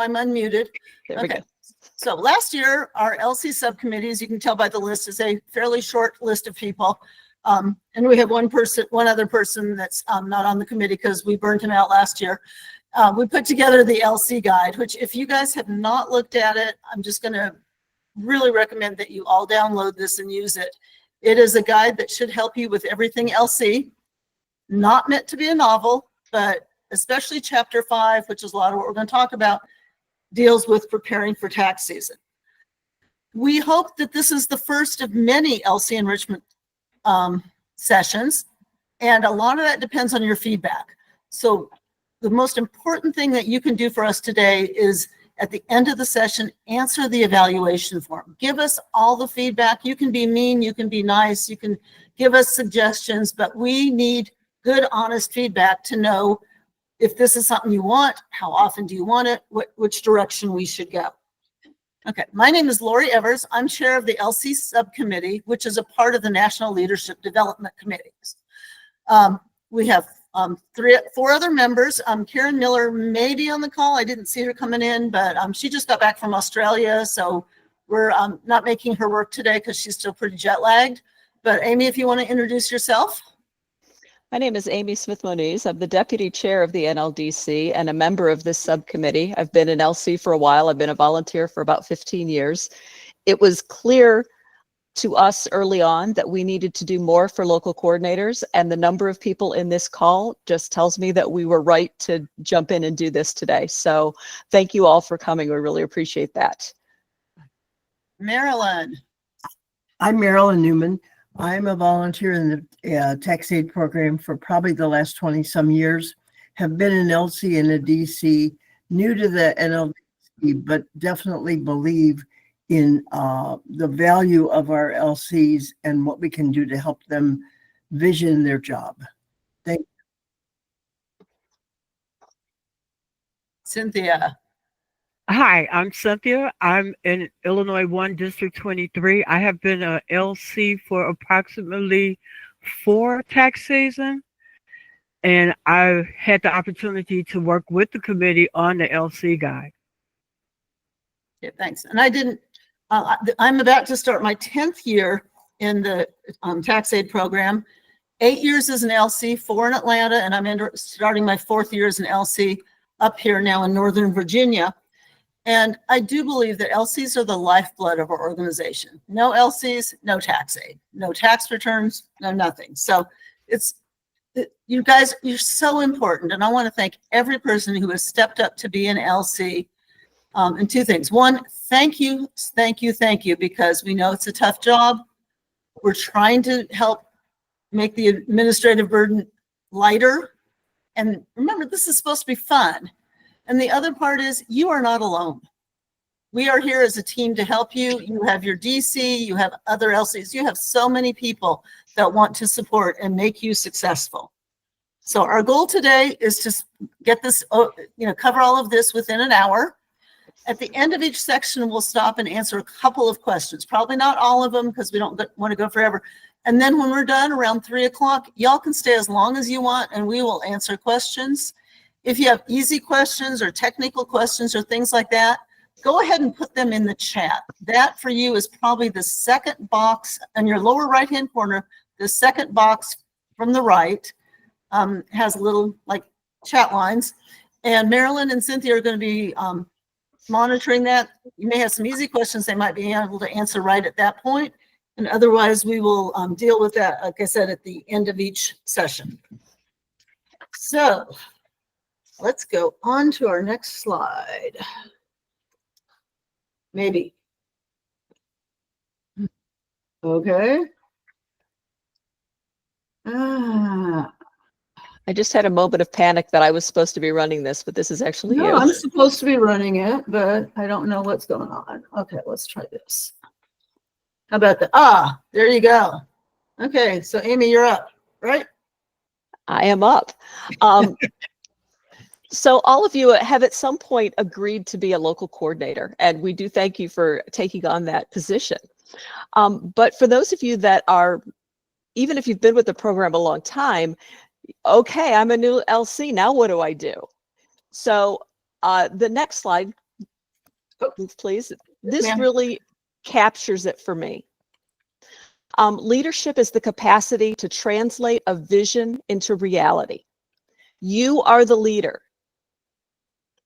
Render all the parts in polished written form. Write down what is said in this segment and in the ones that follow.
I'm unmuted. There we go. So last year, our LC subcommittee, as you can tell by the list, is a fairly short list of people. And we have one other person that's not on the committee because we burned him out last year. We put together the LC guide, which if you guys have not looked at it, I'm just going to really recommend that you all download this and use it. It is a guide that should help you with everything LC. Not meant to be a novel, but especially chapter 5, which is a lot of what we're going to talk about, deals with preparing for tax season. We hope that this is the first of many LC enrichment sessions, and a lot of that depends on your feedback. So the most important thing that you can do for us today is at the end of the session, answer the evaluation form. Give us all the feedback. You can be mean, you can be nice, you can give us suggestions, but we need good, honest feedback to know if this is something you want, how often do you want it, which direction we should go. Okay, my name is Lori Evers. I'm chair of the LC subcommittee, which is a part of the National Leadership Development Committees. We have 4 other members. Karen Miller may be on the call. I didn't see her coming in, but she just got back from Australia, so we're not making her work today because she's still pretty jet lagged. But Amy, if you want to introduce yourself. My name is Amy Smith-Moniz. I'm the deputy chair of the NLDC and a member of this subcommittee. I've been in LC for a while. I've been a volunteer for about 15 years. It was clear to us early on that we needed to do more for local coordinators, and the number of people in this call just tells me that we were right to jump in and do this today. So thank you all for coming. We really appreciate that. Marilyn. I'm Marilyn Newman. I'm a volunteer in the tax aid program for probably the last 20 some years, have been an LC and a DC, new to the NLDC, but definitely believe in the value of our LCs and what we can do to help them vision their job. Thank you. Cynthia. Hi, I'm Cynthia. I'm in Illinois 1 District 23. I have been a LC for approximately 4 tax season, and I had the opportunity to work with the committee on the LC guide. Yeah, thanks. And I'm about to start my 10th year in the tax aid program. 8 years as an LC, 4 in Atlanta, and I'm starting my 4th year as an LC up here now in Northern Virginia. And I do believe that LCs are the lifeblood of our organization. No LCs, no tax aid, no tax returns, no nothing. So you guys, you're so important. And I want to thank every person who has stepped up to be an LC. And 2 things. 1, thank you, because we know it's a tough job. We're trying to help make the administrative burden lighter. And remember, this is supposed to be fun. And the other part is you are not alone. We are here as a team to help you. You have your DC, you have other LCs. You have so many people that want to support and make you successful. So our goal today is to get this, cover all of this within an hour. At the end of each section, we'll stop and answer a couple of questions. Probably not all of them because we don't want to go forever. And then when we're done around 3 o'clock, y'all can stay as long as you want and we will answer questions. If you have easy questions or technical questions or things like that, go ahead and put them in the chat. That for you is probably the second box in your lower right-hand corner. The second box from the right has little like chat lines. And Marilyn and Cynthia are going to be monitoring that. You may have some easy questions they might be able to answer right at that point. And otherwise, we will deal with that, like I said, at the end of each session. So let's go on to our next slide. Maybe. Okay. I just had a moment of panic that I was supposed to be running this, but this is actually you. I'm supposed to be running it, but I don't know what's going on. Okay, let's try this. How about that? There you go. Okay, so Amy, you're up, right? I am up. So all of you have at some point agreed to be a local coordinator, and we do thank you for taking on that position. But for those of you that are, even if you've been with the program a long time, okay, I'm a new LC, now what do I do? So the next slide Move, please. This ma'am. really captures it for me. Leadership is the capacity to translate a vision into reality. You are the leader.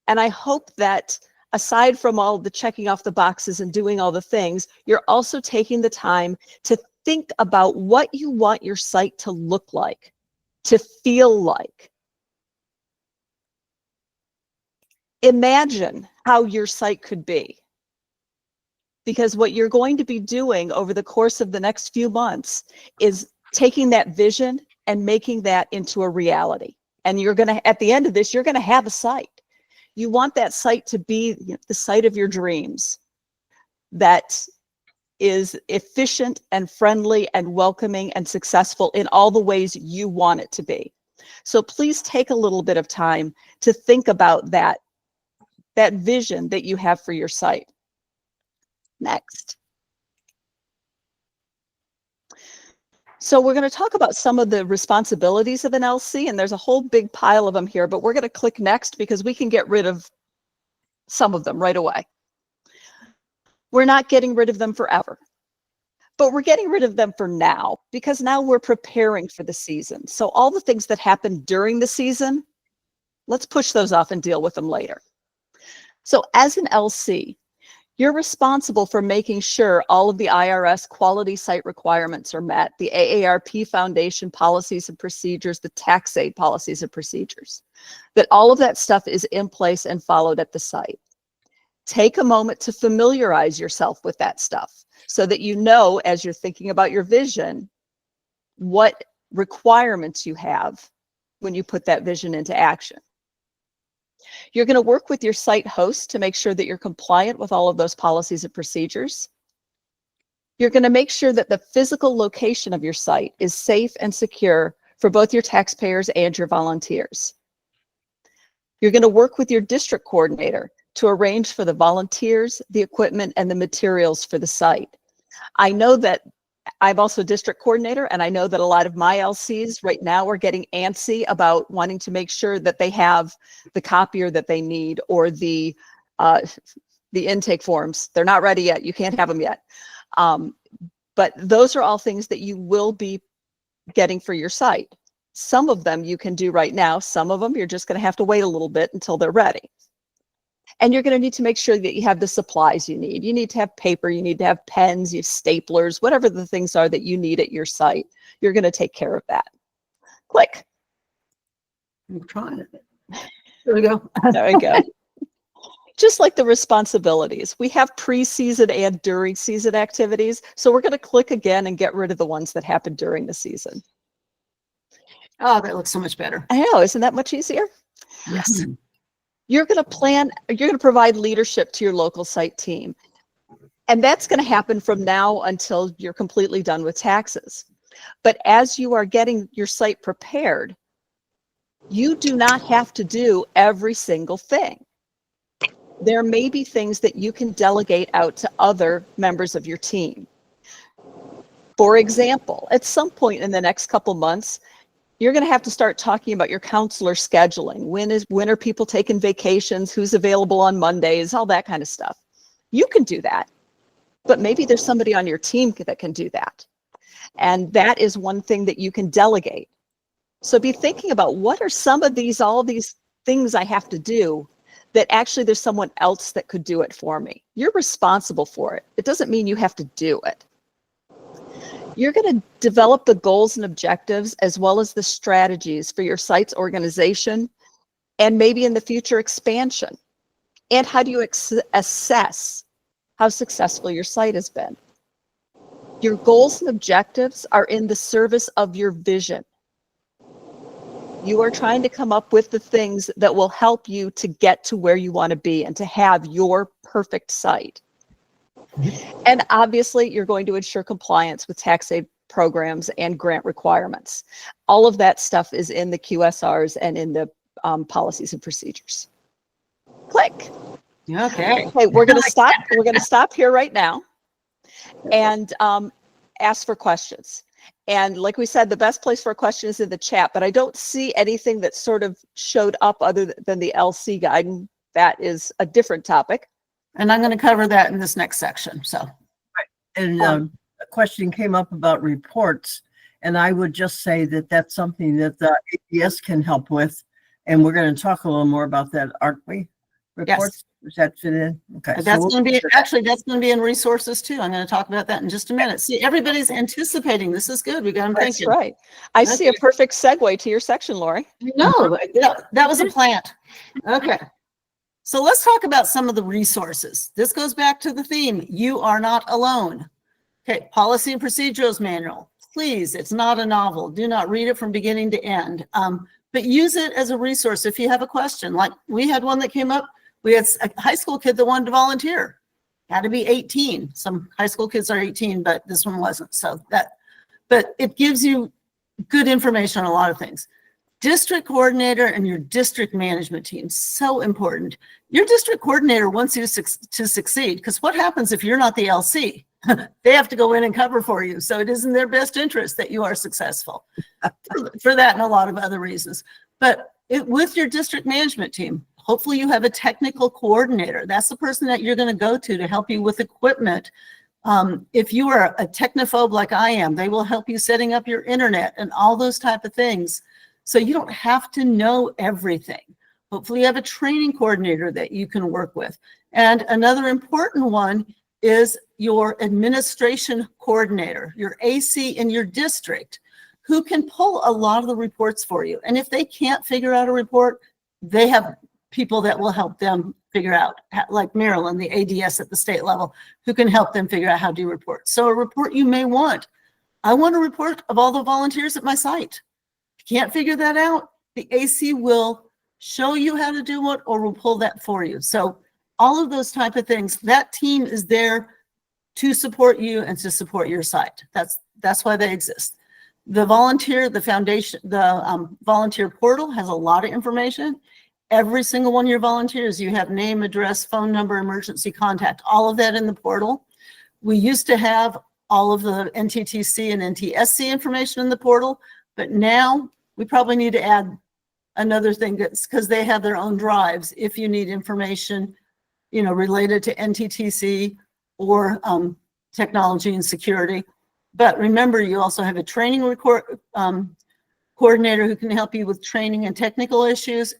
And I hope that aside from all the checking off the boxes and doing all the things, you're also taking the time to think about what you want your site to look like, to feel like. Imagine how your site could be. Because what you're going to be doing over the course of the next few months is taking that vision and making that into a reality. And you're going to, at the end of this, you're going to have a site. You want that site to be the site of your dreams, that is efficient and friendly and welcoming and successful in all the ways you want it to be. So please take a little bit of time to think about that vision that you have for your site. Next. So we're going to talk about some of the responsibilities of an LC, and there's a whole big pile of them here, but we're going to click next because we can get rid of some of them right away. We're not getting rid of them forever, but we're getting rid of them for now because now we're preparing for the season. So all the things that happen during the season, let's push those off and deal with them later. So as an LC, you're responsible for making sure all of the IRS quality site requirements are met, the AARP Foundation policies and procedures, the tax aid policies and procedures, that all of that stuff is in place and followed at the site. Take a moment to familiarize yourself with that stuff so that you know, as you're thinking about your vision, what requirements you have when you put that vision into action. You're going to work with your site host to make sure that you're compliant with all of those policies and procedures. You're going to make sure that the physical location of your site is safe and secure for both your taxpayers and your volunteers. You're going to work with your district coordinator to arrange for the volunteers, the equipment, and the materials for the site. I know that I'm also district coordinator, and I know that a lot of my LCs right now are getting antsy about wanting to make sure that they have the copier that they need or the intake forms. They're not ready yet. You can't have them yet. But those are all things that you will be getting for your site. Some of them you can do right now. Some of them you're just going to have to wait a little bit until they're ready. And you're going to need to make sure that you have the supplies you need. You need to have paper, you need to have pens, you have staplers, whatever the things are that you need at your site. You're going to take care of that. Click. I'm trying it. There we go. There we go. Just like the responsibilities, we have pre-season and during season activities. So we're going to click again and get rid of the ones that happen during the season. Oh, that looks so much better. I know, isn't that much easier? Yes. You're going to provide leadership to your local site team. And that's going to happen from now until you're completely done with taxes. But as you are getting your site prepared, you do not have to do every single thing. There may be things that you can delegate out to other members of your team. For example, at some point in the next couple months, you're going to have to start talking about your counselor scheduling. When are people taking vacations? Who's available on Mondays? All that kind of stuff. You can do that, but maybe there's somebody on your team that can do that. And that is one thing that you can delegate. So be thinking about what are some of all these things I have to do that actually there's someone else that could do it for me. You're responsible for it. It doesn't mean you have to do it. You're going to develop the goals and objectives as well as the strategies for your site's organization and maybe in the future expansion. And how do you assess how successful your site has been? Your goals and objectives are in the service of your vision. You are trying to come up with the things that will help you to get to where you want to be and to have your perfect site. And obviously, you're going to ensure compliance with tax aid programs and grant requirements. All of that stuff is in the QSRs and in the policies and procedures. Click. Okay. Okay, we're going to stop. We're going to stop here right now and ask for questions. And like we said, the best place for a question is in the chat, but I don't see anything that sort of showed up other than the LC guide. And that is a different topic. And I'm going to cover that in this next section. So, And Um, a question came up about reports, and I would just say that that's something that the ADS can help with. And we're going to talk a little more about that, aren't we? Reports, does that fit in? Okay. so that's we'll going to be, get to that. actually, that's going to be in resources too. I'm going to talk about that in just a minute. See, everybody's anticipating. This is good. We got them That's thinking. right. I see a Okay. perfect segue to your section, Lori. No, that was a plant. Okay. So let's talk about some of the resources. This goes back to the theme. You are not alone. Okay. Policy and Procedures Manual. Please, it's not a novel. Do not read it from beginning to end. But use it as a resource if you have a question. Like we had one that came up. We had a high school kid that wanted to volunteer. Had to be 18. Some high school kids are 18, but this one wasn't. So but it gives you good information on a lot of things. District coordinator and your district management team, so important. Your district coordinator wants you to succeed, because what happens if you're not the LC? They have to go in and cover for you. So it is in their best interest that you are successful for that and a lot of other reasons. But with your district management team, hopefully you have a technical coordinator. That's the person that you're going to go to help you with equipment. If you are a technophobe like I am, they will help you setting up your internet and all those type of things. So you don't have to know everything. Hopefully you have a training coordinator that you can work with. And another important one is your administration coordinator, your AC in your district, who can pull a lot of the reports for you. And if they can't figure out a report, they have people that will help them figure out, like Marilyn, the ADS at the state level, who can help them figure out how to do reports. So a report you may want. I want a report of all the volunteers at my site. If you can't figure that out, the AC will show you how to do it or will pull that for you. So all of those type of things, that team is there to support you and to support your site. That's why they exist. The foundation, the volunteer portal has a lot of information. Every single one of your volunteers, you have name, address, phone number, emergency contact, all of that in the portal. We used to have all of the NTTC and NTSC information in the portal, but now we probably need to add another thing, that's because they have their own drives if you need information, related to NTTC or technology and security. But remember, you also have a training coordinator who can help you with training and technical issues,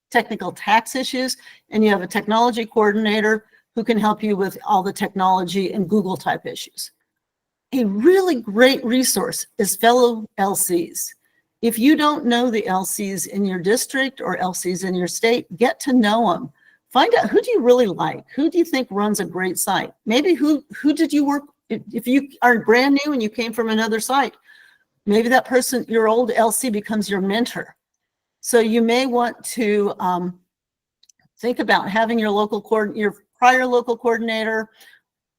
technical tax issues, and you have a technology coordinator who can help you with all the technology and Google type issues. A really great resource is fellow LCs. If you don't know the LCs in your district or LCs in your state, get to know them. Find out, who do you really like? Who do you think runs a great site? Maybe who did you work, if you are brand new and you came from another site, maybe that person, your old LC, becomes your mentor. So you may want to think about having your prior local coordinator,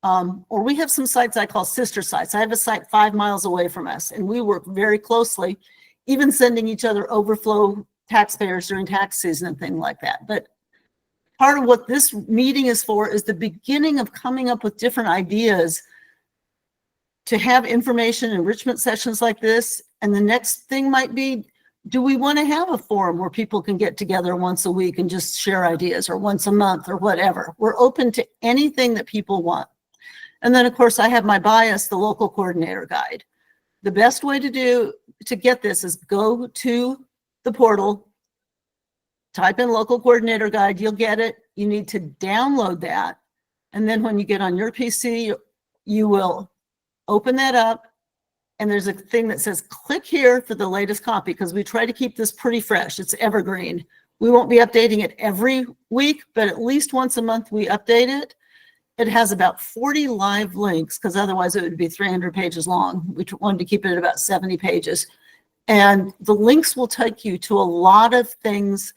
or we have some sites I call sister sites. I have a site 5 miles away from us, and we work very closely, even sending each other overflow taxpayers during tax season and things like that. But part of what this meeting is for is the beginning of coming up with different ideas to have information enrichment sessions like this. And the next thing might be, do we want to have a forum where people can get together once a week and just share ideas, or once a month, or whatever? We're open to anything that people want. And then, of course, I have my bias, the local coordinator guide. The best way to get this is go to the portal, type in local coordinator guide, you'll get it. You need to download that. And then when you get on your PC, you will open that up. And there's a thing that says, click here for the latest copy, because we try to keep this pretty fresh. It's evergreen. We won't be updating it every week, but at least once a month we update it. It has about 40 live links, because otherwise it would be 300 pages long. We wanted to keep it at about 70 pages. And the links will take you to a lot of things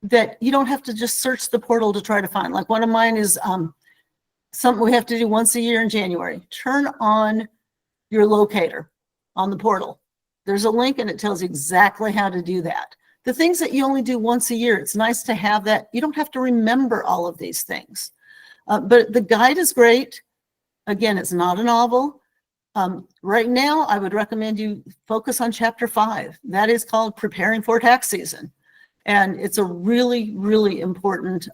that you don't have to just search the portal to try to find. Like one of mine is something we have to do once a year in January. Turn on your locator on the portal. There's a link and it tells you exactly how to do that. The things that you only do once a year, it's nice to have that. You don't have to remember all of these things. But the guide is great. Again, it's not a novel. Right now, I would recommend you focus on chapter 5. That is called Preparing for Tax Season. And it's a really, really important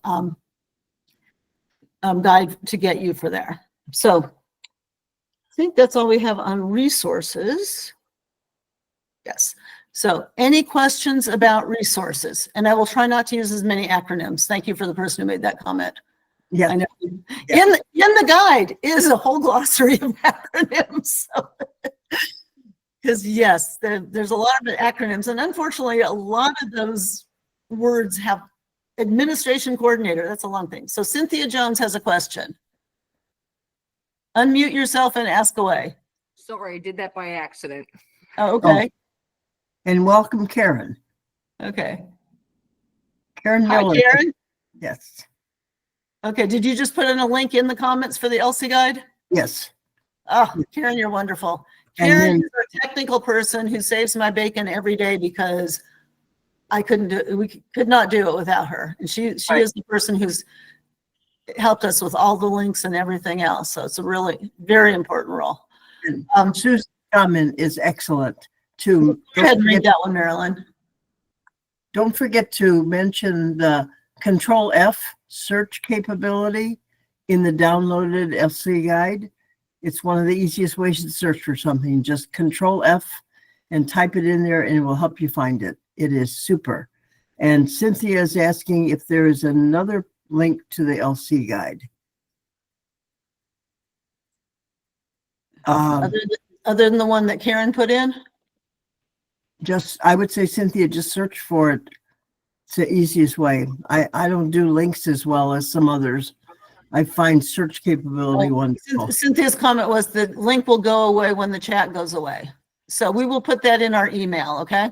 guide to get you for there. So I think that's all we have on resources. Yes. So any questions about resources? And I will try not to use as many acronyms. Thank you for the person who made that comment. Yeah. I know. Yeah. In the guide is a whole glossary of acronyms. Because yes, there's a lot of acronyms, and unfortunately, a lot of those words have administration coordinator. That's a long thing. So Cynthia Jones has a question. Unmute yourself and ask away. Sorry, I did that by accident. Oh, okay. And welcome, Karen. Okay. Karen Hi, Miller. Karen. Yes. Okay. Did you just put in a link in the comments for the LC guide? Yes. Oh, Karen, you're wonderful. And Karen then- is a technical person who saves my bacon every day because we could not do it without her. And she Right. is the person who's helped us with all the links and everything else. So it's a really very important role. Susan's comment is excellent too. Go ahead and read that one, Marilyn. Don't forget to mention the Control F search capability in the downloaded LC guide. It's one of the easiest ways to search for something. Just Control F and type it in there and it will help you find it. It is super. And Cynthia is asking if there is another link to the LC guide. Other than the one that Karen put in? I would say, Cynthia, just search for it. It's the easiest way. I don't do links as well as some others. I find search capability wonderful. Cynthia's comment was the link will go away when the chat goes away. So we will put that in our email, okay?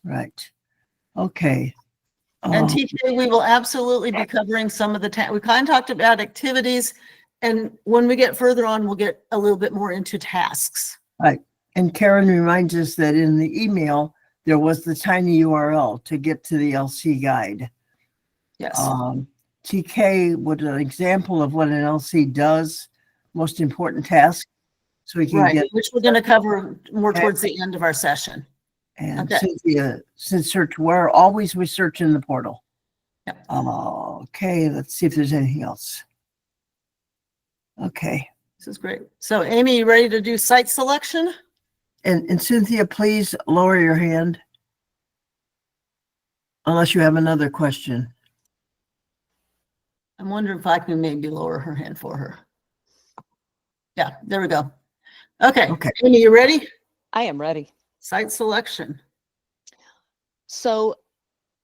Right. Okay. And TK, we will absolutely be covering some of the, we kind of talked about activities. And when we get further on, we'll get a little bit more into tasks. Right. And Karen reminds us that in the email, there was the tiny URL to get to the LC guide. Yes. TK, what an example of what an LC does, most important task. So we can Right, get, which we're going to cover more Okay. towards the end of our session. and Okay. Cynthia, since search where, always we search in the portal. Yep. Okay, let's see if there's anything else. Okay. This is great. So Amy, you ready to do site selection? And Cynthia, please lower your hand. Unless you have another question. I'm wondering if I can maybe lower her hand for her. Yeah, there we go. Okay. Okay. Amy, you ready? I am ready. Site selection. So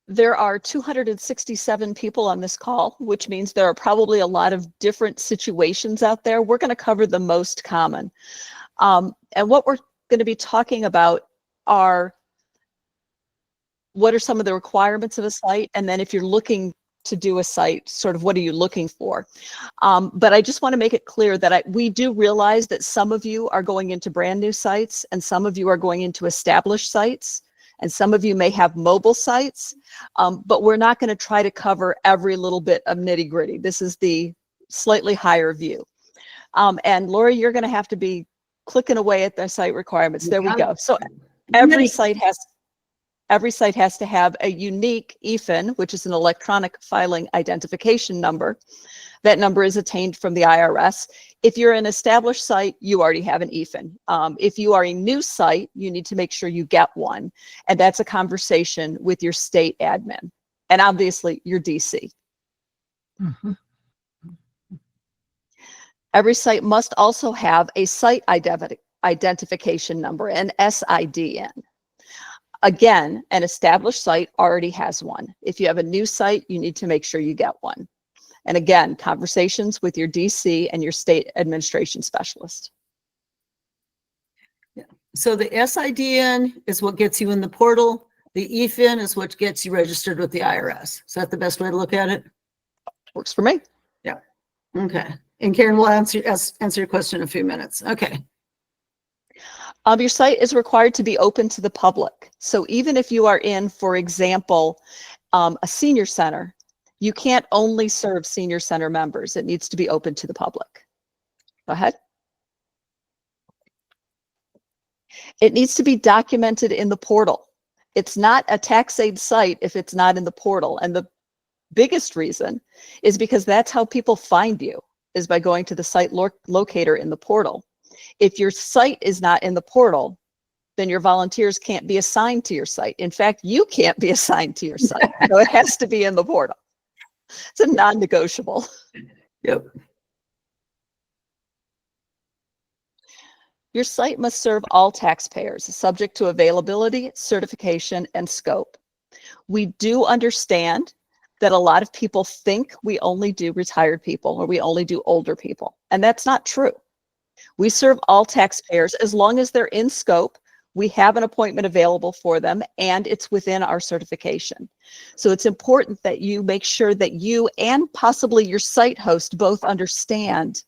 there are 267 people on this call, which means there are probably a lot of different situations out there. We're going to cover the most common. And what we're going to be talking about are what are some of the requirements of a site, and then if you're looking to do a site, sort of what are you looking for? But I just want to make it clear that we do realize that some of you are going into brand new sites and some of you are going into established sites and some of you may have mobile sites, but we're not going to try to cover every little bit of nitty gritty. This is the slightly higher view. And Lori, you're going to have to be clicking away at the site requirements. There we go. So every site has to have a unique EFIN, which is an electronic filing identification number. That number is attained from the IRS. If you're an established site, you already have an EFIN. If you are a new site, you need to make sure you get one. And that's a conversation with your state admin and obviously your DC. Mhm. Every site must also have a site identification number, an SIDN. Again, an established site already has one. If you have a new site, you need to make sure you get one. And again, conversations with your DC and your state administration specialist. So the SIDN is what gets you in the portal. The EFIN is what gets you registered with the IRS. Is that the best way to look at it? Works for me. Okay. And Karen will answer your question in a few minutes. Okay. Your site is required to be open to the public. So even if you are in, for example, a senior center, you can't only serve senior center members. It needs to be open to the public. Go ahead. It needs to be documented in the portal. It's not a tax aid site if it's not in the portal. And the biggest reason is because that's how people find you, is by going to the site locator in the portal. If your site is not in the portal, then your volunteers can't be assigned to your site. In fact, you can't be assigned to your site. So it has to be in the portal. It's a non-negotiable. Yep. Your site must serve all taxpayers, subject to availability, certification, and scope. We do understand that a lot of people think we only do retired people or we only do older people, and that's not true. We serve all taxpayers as long as they're in scope, we have an appointment available for them, and it's within our certification. So it's important that you make sure that you and possibly your site host both understand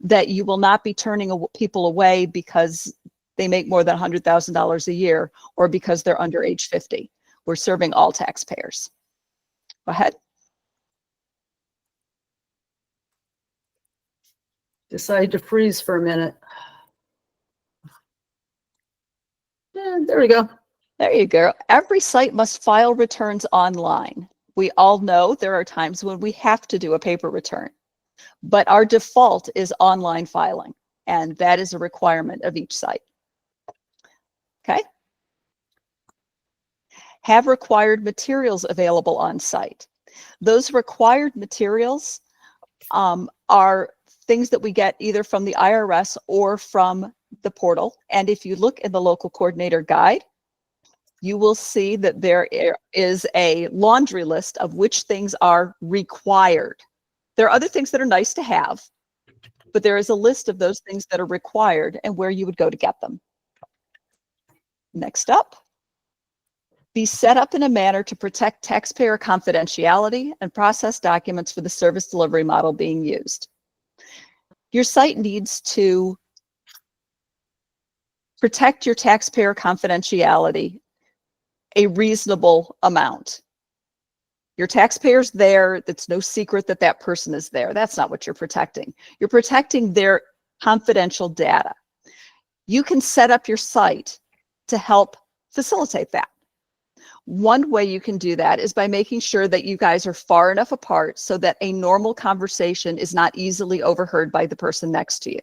that you will not be turning people away because they make more than $100,000 a year or because they're under age 50. We're serving all taxpayers. Go ahead. Decided to freeze for a minute. Yeah, there we go. There you go. Every site must file returns online. We all know there are times when we have to do a paper return, but our default is online filing, and that is a requirement of each site. Okay. Have required materials available on site. Those required materials are things that we get either from the IRS or from the portal. And if you look in the local coordinator guide, you will see that there is a laundry list of which things are required. There are other things that are nice to have, but there is a list of those things that are required and where you would go to get them. Next up, be set up in a manner to protect taxpayer confidentiality and process documents for the service delivery model being used. Your site needs to protect your taxpayer confidentiality a reasonable amount. Your taxpayer's there. It's no secret that that person is there. That's not what you're protecting. You're protecting their confidential data. You can set up your site to help facilitate that. One way you can do that is by making sure that you guys are far enough apart so that a normal conversation is not easily overheard by the person next to you.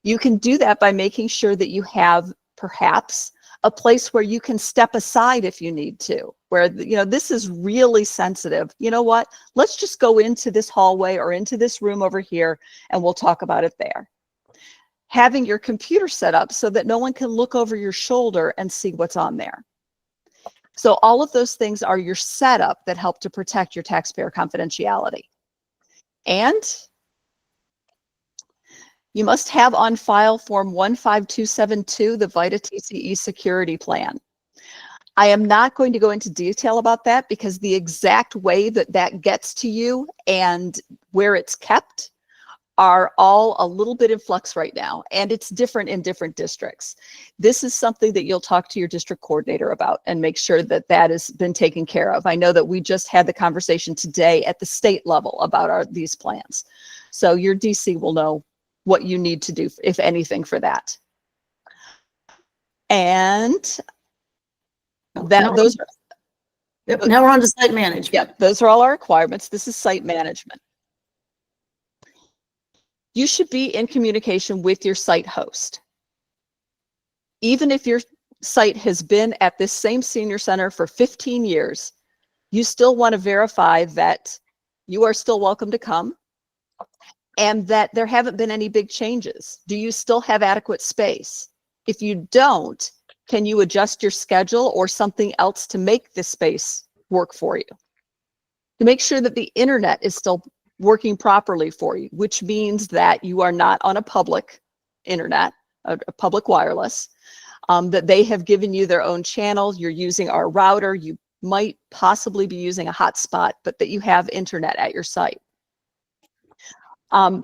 You can do that by making sure that you have perhaps a place where you can step aside if you need to, where, you know, this is really sensitive. You know what? Let's just go into this hallway or into this room over here and we'll talk about it there. Having your computer set up so that no one can look over your shoulder and see what's on there. So all of those things are your setup that help to protect your taxpayer confidentiality. And you must have on file Form 15272, the VITA TCE security plan. I am not going to go into detail about that because the exact way that that gets to you and where it's kept are all a little bit in flux right now, and it's different in different districts. This is something that you'll talk to your district coordinator about and make sure that that has been taken care of. I know that we just had the conversation today at the state level about these plans. So your DC will know what you need to do, if anything, for that. And those are, Yep, now we're on to site management. yep, those are all our requirements. This is site management. You should be in communication with your site host. Even if your site has been at this same senior center for 15 years, you still want to verify that you are still welcome to come and that there haven't been any big changes. Do you still have adequate space? If you don't, can you adjust your schedule or something else to make this space work for you? To make sure that the internet is still working properly for you, which means that you are not on a public internet, a public wireless, that they have given you their own channel, you're using our router, you might possibly be using a hotspot, but that you have internet at your site.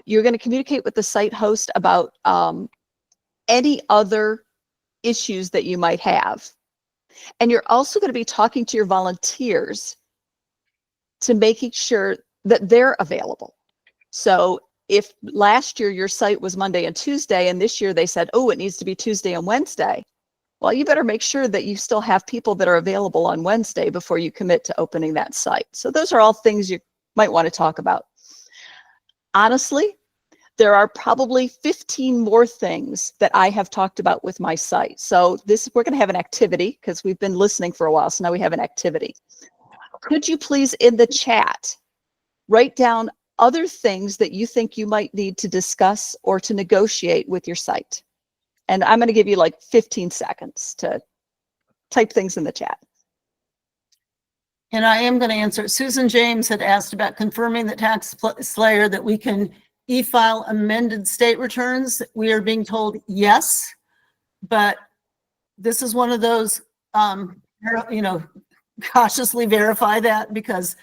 You're going to communicate with the site host about any other issues that you might have. And you're also going to be talking to your volunteers to making sure that they're available. So if last year your site was Monday and Tuesday, and this year they said, oh, it needs to be Tuesday and Wednesday, Well, you better make sure that you still have people that are available on Wednesday before you commit to opening that site. So those are all things you might want to talk about. Honestly, there are probably 15 more things that I have talked about with my site. So we're going to have an activity because we've been listening for a while. So now we have an activity. Could you please in the chat write down other things that you think you might need to discuss or to negotiate with your site? And I'm going to give you like 15 seconds to type things in the chat. And I am going to answer. Susan James had asked about confirming that Tax Slayer that we can e-file amended state returns. We are being told yes, but this is one of those, cautiously verify that, because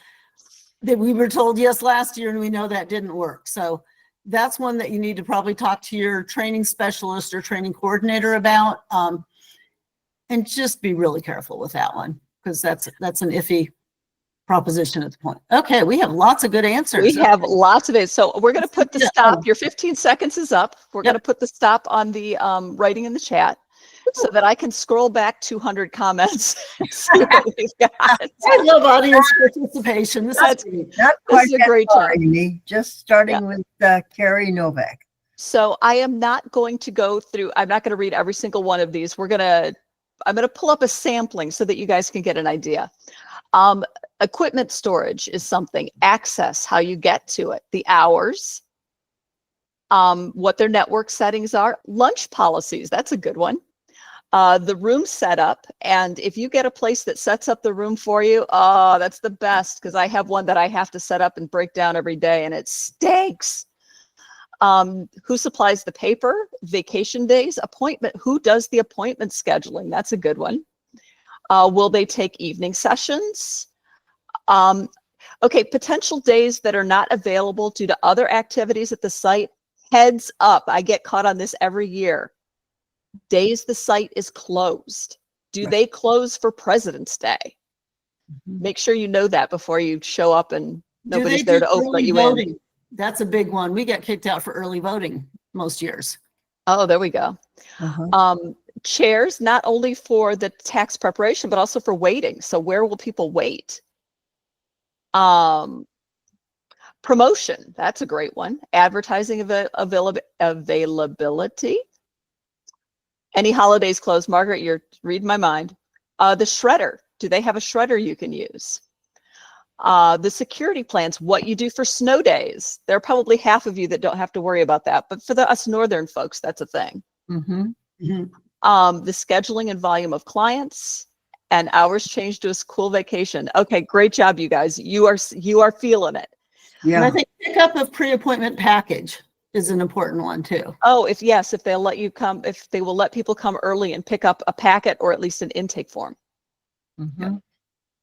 we were told yes last year and we know that didn't work. So that's one that you need to probably talk to your training specialist or training coordinator about, and just be really careful with that one, because that's an iffy proposition at the point. Okay, we have lots of good answers. We have lots of it. So we're going to put the stop. Your 15 seconds is up. We're going to put the stop on the writing in the chat so that I can scroll back 200 comments and see what we've got. I love audience participation. This is a great job, Amy. Just starting with Carrie Novak. So I am not going to go through, I'm not going to read every single one of these. I'm going to pull up a sampling so that you guys can get an idea. Equipment storage is something. Access, how you get to it. The hours, what their network settings are. Lunch policies, that's a good one. The room setup, and if you get a place that sets up the room for you, oh, that's the best, because I have one that I have to set up and break down every day, and it stinks. Who supplies the paper? Vacation days, appointment. Who does the appointment scheduling? That's a good one. Will they take evening sessions? Okay, potential days that are not available due to other activities at the site. Heads up, I get caught on this every year. Days the site is closed. Do they close for President's Day? Make sure you know that before you show up and nobody's there to let you in. That's a big one. We get kicked out for early voting most years. Oh, there we go. Chairs, not only for the tax preparation, but also for waiting. So where will people wait? Promotion, that's a great one. Advertising availability. Any holidays closed? Margaret, you're reading my mind. The shredder, do they have a shredder you can use? The security plans, what you do for snow days. There are probably half of you that don't have to worry about that, but for us northern folks, that's a thing. The scheduling and volume of clients, and hours changed to a school vacation. Okay, great job, you guys. You are feeling it. Yeah. And I think pickup of pre-appointment package is an important one too. Oh, if they'll let you come, if they will let people come early and pick up a packet or at least an intake form.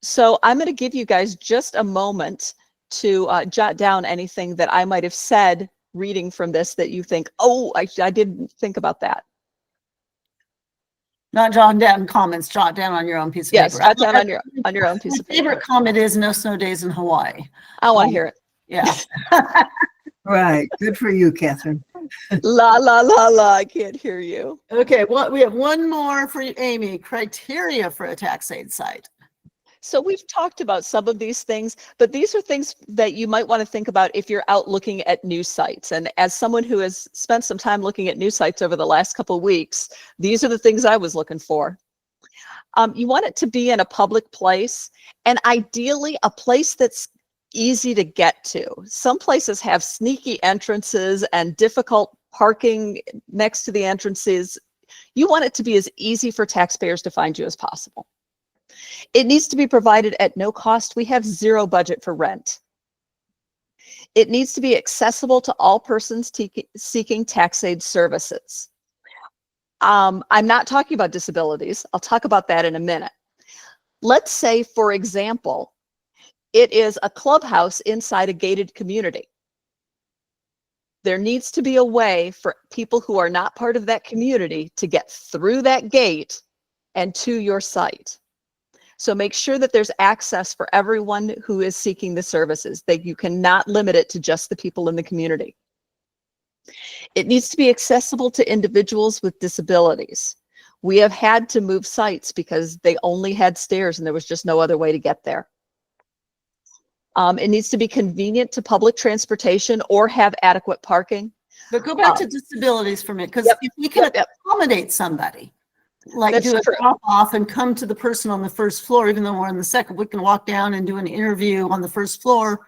So I'm going to give you guys just a moment to jot down anything that I might have said reading from this that you think, oh, I didn't think about that. Not jot down comments, jot down on your own piece of paper. Yes, jot down on your own piece of paper. My favorite comment is no snow days in Hawaii. I want to hear it. Yeah. Right. Good for you, Catherine. La, la, la, la. I can't hear you. Okay. Well, we have one more for you, Amy. Criteria for a tax aid site. So we've talked about some of these things, but these are things that you might want to think about if you're out looking at new sites. And as someone who has spent some time looking at new sites over the last couple of weeks, these are the things I was looking for. You want it to be in a public place, and ideally a place that's easy to get to. Some places have sneaky entrances and difficult parking next to the entrances. You want it to be as easy for taxpayers to find you as possible. It needs to be provided at no cost. We have zero budget for rent. It needs to be accessible to all persons seeking tax aid services. I'm not talking about disabilities. I'll talk about that in a minute. Let's say, for example, it is a clubhouse inside a gated community. There needs to be a way for people who are not part of that community to get through that gate and to your site. So make sure that there's access for everyone who is seeking the services, that you cannot limit it to just the people in the community. It needs to be accessible to individuals with disabilities. We have had to move sites because they only had stairs and there was just no other way to get there. It needs to be convenient to public transportation or have adequate parking. But go back to disabilities for a minute, because Yep, if we can yep. accommodate somebody, like That's do a true. drop off and come to the person on the first floor, even though we're on the second, we can walk down and do an interview on the first floor.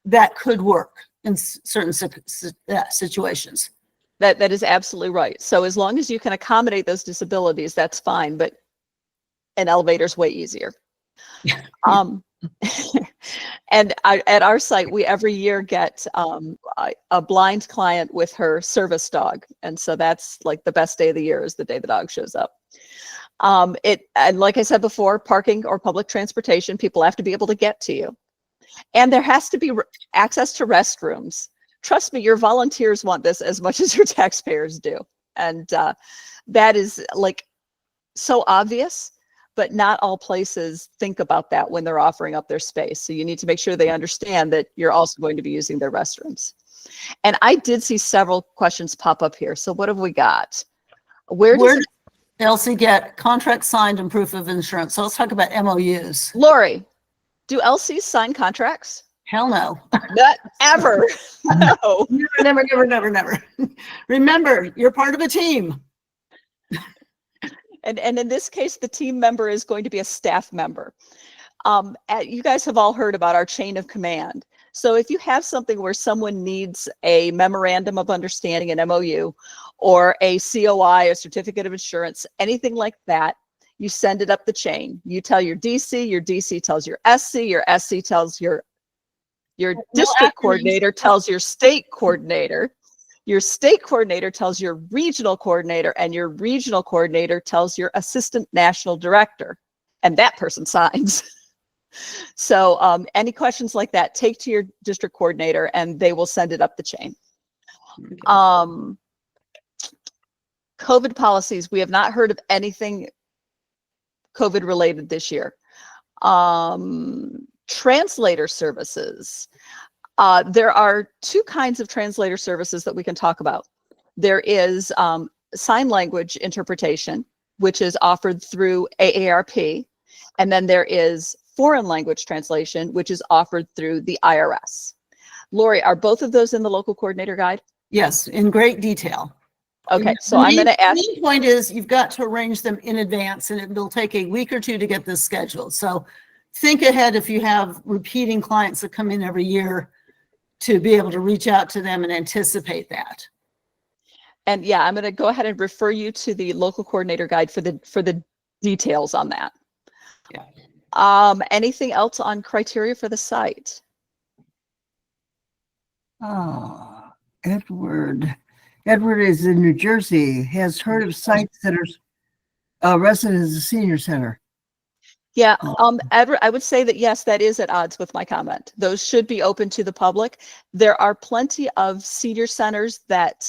That could work in certain situations. That is absolutely right. So as long as you can accommodate those disabilities, that's fine, but an elevator's way easier. And at our site, we every year get a blind client with her service dog. And so that's like the best day of the year is the day the dog shows up. And like I said before, parking or public transportation, people have to be able to get to you. And there has to be access to restrooms. Trust me, your volunteers want this as much as your taxpayers do. And that is like so obvious, but not all places think about that when they're offering up their space. So you need to make sure they understand that you're also going to be using their restrooms. And I did see several questions pop up here. So what have we got? Where does Elsie get contract signed and proof of insurance? So let's talk about MOUs. Lori, do LCs sign contracts? Hell no. Not ever. No. Never, never, never, never. Remember, you're part of a team. And in this case, the team member is going to be a staff member. You guys have all heard about our chain of command. So if you have something where someone needs a memorandum of understanding, an MOU, or a COI, a certificate of insurance, anything like that, you send it up the chain. You tell your DC tells your SC tells your district coordinator tells your state coordinator. Your state coordinator tells your regional coordinator, and your regional coordinator tells your assistant national director, and that person signs. So any questions like that, take to your district coordinator and they will send it up the chain. Okay. COVID policies, we have not heard of anything COVID related this year. Translator services. There are two kinds of translator services that we can talk about. There is sign language interpretation, which is offered through AARP. And then there is foreign language translation, which is offered through the IRS. Lori, are both of those in the local coordinator guide? Yes, in great detail. Okay, so I'm going to ask. The main point is you've got to arrange them in advance, and it will take a week or two to get this scheduled. So think ahead if you have repeating clients that come in every year to be able to reach out to them and anticipate that. And yeah, I'm going to go ahead and refer you to the local coordinator guide for the details on that. Yeah. Anything else on criteria for the site? Edward is in New Jersey, has heard of sites that are resident as a senior center. Yeah, Edward, I would say that yes, that is at odds with my comment. Those should be open to the public. There are plenty of senior centers that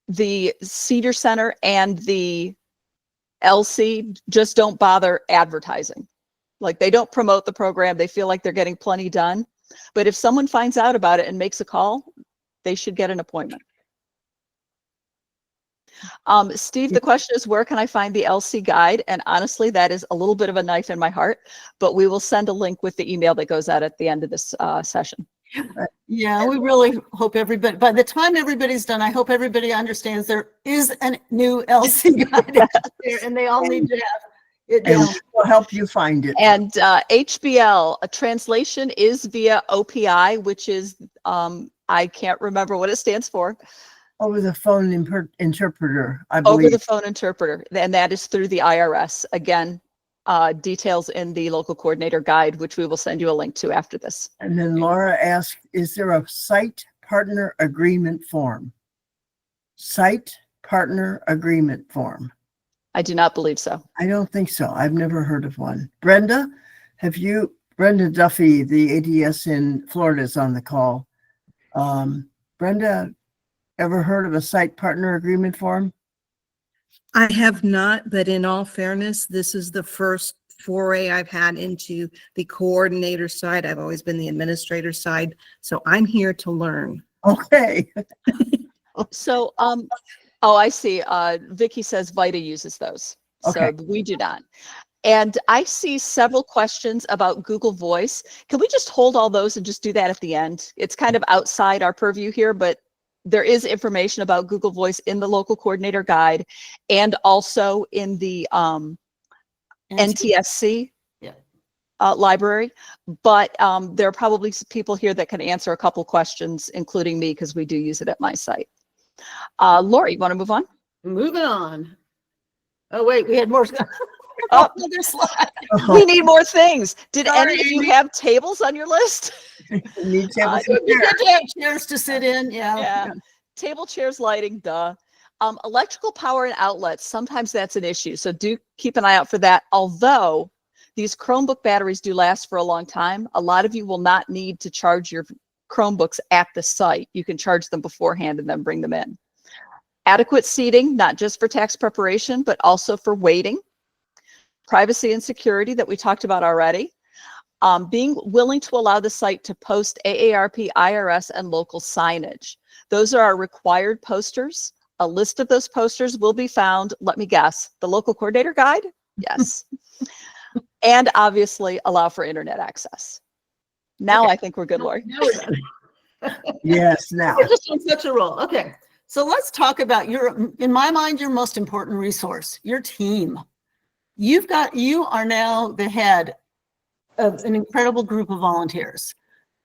the senior center and the LC just don't bother advertising. Like they don't promote the program. They feel like they're getting plenty done. But if someone finds out about it and makes a call, they should get an appointment. Steve, the question is, where can I find the LC guide? And honestly, that is a little bit of a knife in my heart, but we will send a link with the email that goes out at the end of this session. Yeah, we really hope everybody, by the time everybody's done, I hope everybody understands there is a new LC guide out there, and they all need to have it down. We'll help you find it. And HBL, a translation is via OPI, which is, I can't remember what it stands for. Over the phone interpreter, I believe. Over the phone interpreter, and that is through the IRS. Again, details in the local coordinator guide, which we will send you a link to after this. And then Laura asked, is there a site partner agreement form? Site partner agreement form. I do not believe so. I don't think so. I've never heard of one. Brenda, Brenda Duffy, the ADS in Florida, is on the call. Brenda, ever heard of a site partner agreement form? I have not, but in all fairness, this is the first foray I've had into the coordinator side. I've always been the administrator side, so I'm here to learn. Okay. So Oh, I see. Vicky says Vita uses those. Okay. So we do not. And I see several questions about Google Voice. Can we just hold all those and just do that at the end? It's kind of outside our purview here, but there is information about Google Voice in the local coordinator guide and also in the NTSC Yeah. library. But there are probably people here that can answer a couple questions, including me, because we do use it at my site. Lori, you want to move on? Moving on. Oh, wait, we had more. Oh. Another slide. We need more things. Did Sorry, any of you Amy. have tables on your list? Need tables It would and be chairs. good to have chairs to sit in, yeah. Yeah. Table, chairs, lighting, duh. Electrical power and outlets, sometimes that's an issue. So do keep an eye out for that. Although these Chromebook batteries do last for a long time, a lot of you will not need to charge your Chromebooks at the site. You can charge them beforehand and then bring them in. Adequate seating, not just for tax preparation, but also for waiting. Privacy and security that we talked about already. Being willing to allow the site to post AARP, IRS, and local signage. Those are our required posters. A list of those posters will be found, let me guess, the local coordinator guide? Yes. And obviously allow for internet access. Now Okay. I think we're good, Lori. Now we're done. Yes, now. We're just on such a roll. Okay. So let's talk about in my mind, your most important resource, your team. You are now the head of an incredible group of volunteers.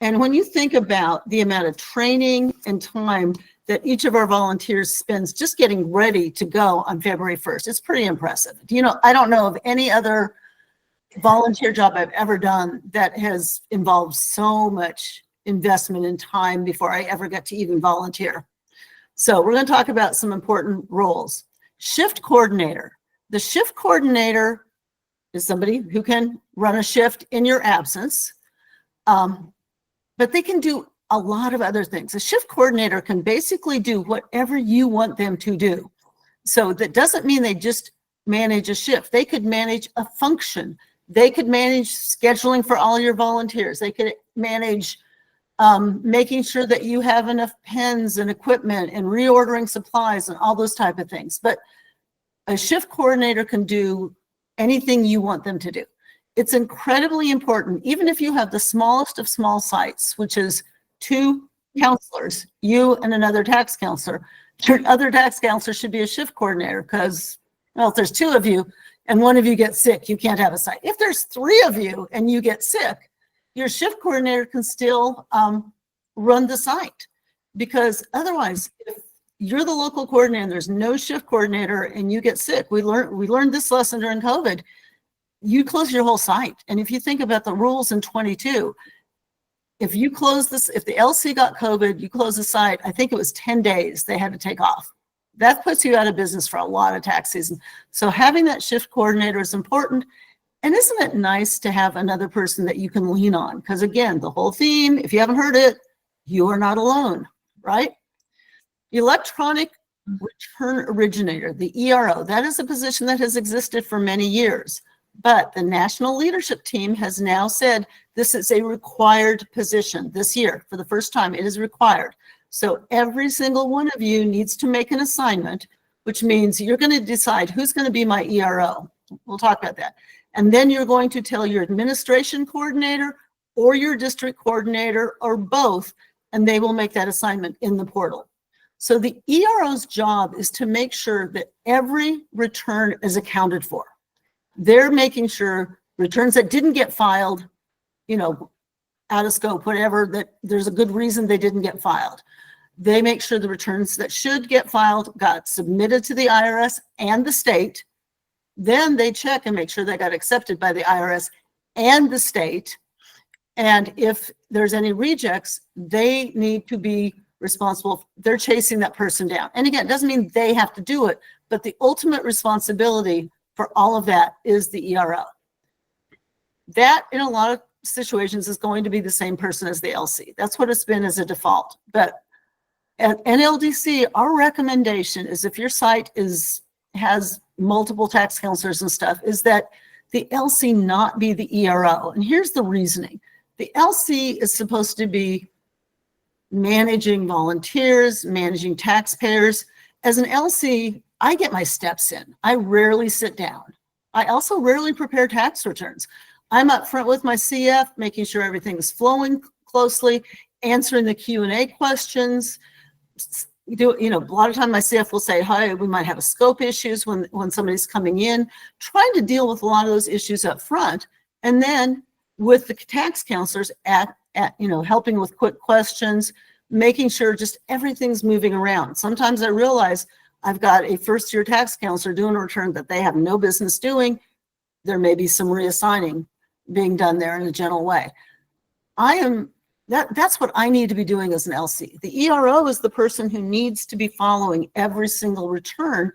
And when you think about the amount of training and time that each of our volunteers spends just getting ready to go on February 1st, it's pretty impressive. I don't know of any other volunteer job I've ever done that has involved so much investment in time before I ever get to even volunteer. So we're going to talk about some important roles. Shift coordinator. The shift coordinator is somebody who can run a shift in your absence, but they can do a lot of other things. A shift coordinator can basically do whatever you want them to do. So that doesn't mean they just manage a shift. They could manage a function. They could manage scheduling for all your volunteers. They could manage making sure that you have enough pens and equipment and reordering supplies and all those type of things. But a shift coordinator can do anything you want them to do. It's incredibly important, even if you have the smallest of small sites, which is 2 counselors, you and another tax counselor. Your other tax counselor should be a shift coordinator because, well, if there's 2 of you and one of you gets sick, you can't have a site. If there's 3 of you and you get sick, your shift coordinator can still run the site, because otherwise, if you're the local coordinator and there's no shift coordinator and you get sick, we learned this lesson during COVID, you close your whole site. And if you think about the rules in 22, if you close this, if the LC got COVID, you close the site, I think it was 10 days they had to take off. That puts you out of business for a lot of tax season. So having that shift coordinator is important. And isn't it nice to have another person that you can lean on? Because again, the whole theme, if you haven't heard it, you are not alone, right? Electronic return originator, the ERO, that is a position that has existed for many years. But the national leadership team has now said this is a required position this year. For the first time, it is required. So every single one of you needs to make an assignment, which means you're going to decide who's going to be my ERO. We'll talk about that. And then you're going to tell your administration coordinator or your district coordinator or both, and they will make that assignment in the portal. So the ERO's job is to make sure that every return is accounted for. They're making sure returns that didn't get filed, out of scope, whatever, that there's a good reason they didn't get filed. They make sure the returns that should get filed got submitted to the IRS and the state. Then they check and make sure they got accepted by the IRS and the state. And if there's any rejects, they need to be responsible. They're chasing that person down. And again, it doesn't mean they have to do it, but the ultimate responsibility for all of that is the ERO. That, in a lot of situations, is going to be the same person as the LC. That's what it's been as a default. But at NLDC, our recommendation is if your site has multiple tax counselors and stuff, is that the LC not be the ERO. And here's the reasoning. The LC is supposed to be managing volunteers, managing taxpayers, as an LC, I get my steps in. I rarely sit down. I also rarely prepare tax returns. I'm up front with my CF, making sure everything is flowing closely, answering the Q&A questions. A lot of time my CF will say, hi, we might have a scope issues when somebody's coming in, trying to deal with a lot of those issues up front. And then with the tax counselors helping with quick questions, making sure just everything's moving around. Sometimes I realize I've got a first-year tax counselor doing a return that they have no business doing. There may be some reassigning being done there in a gentle way. That's what I need to be doing as an LC. The ERO is the person who needs to be following every single return.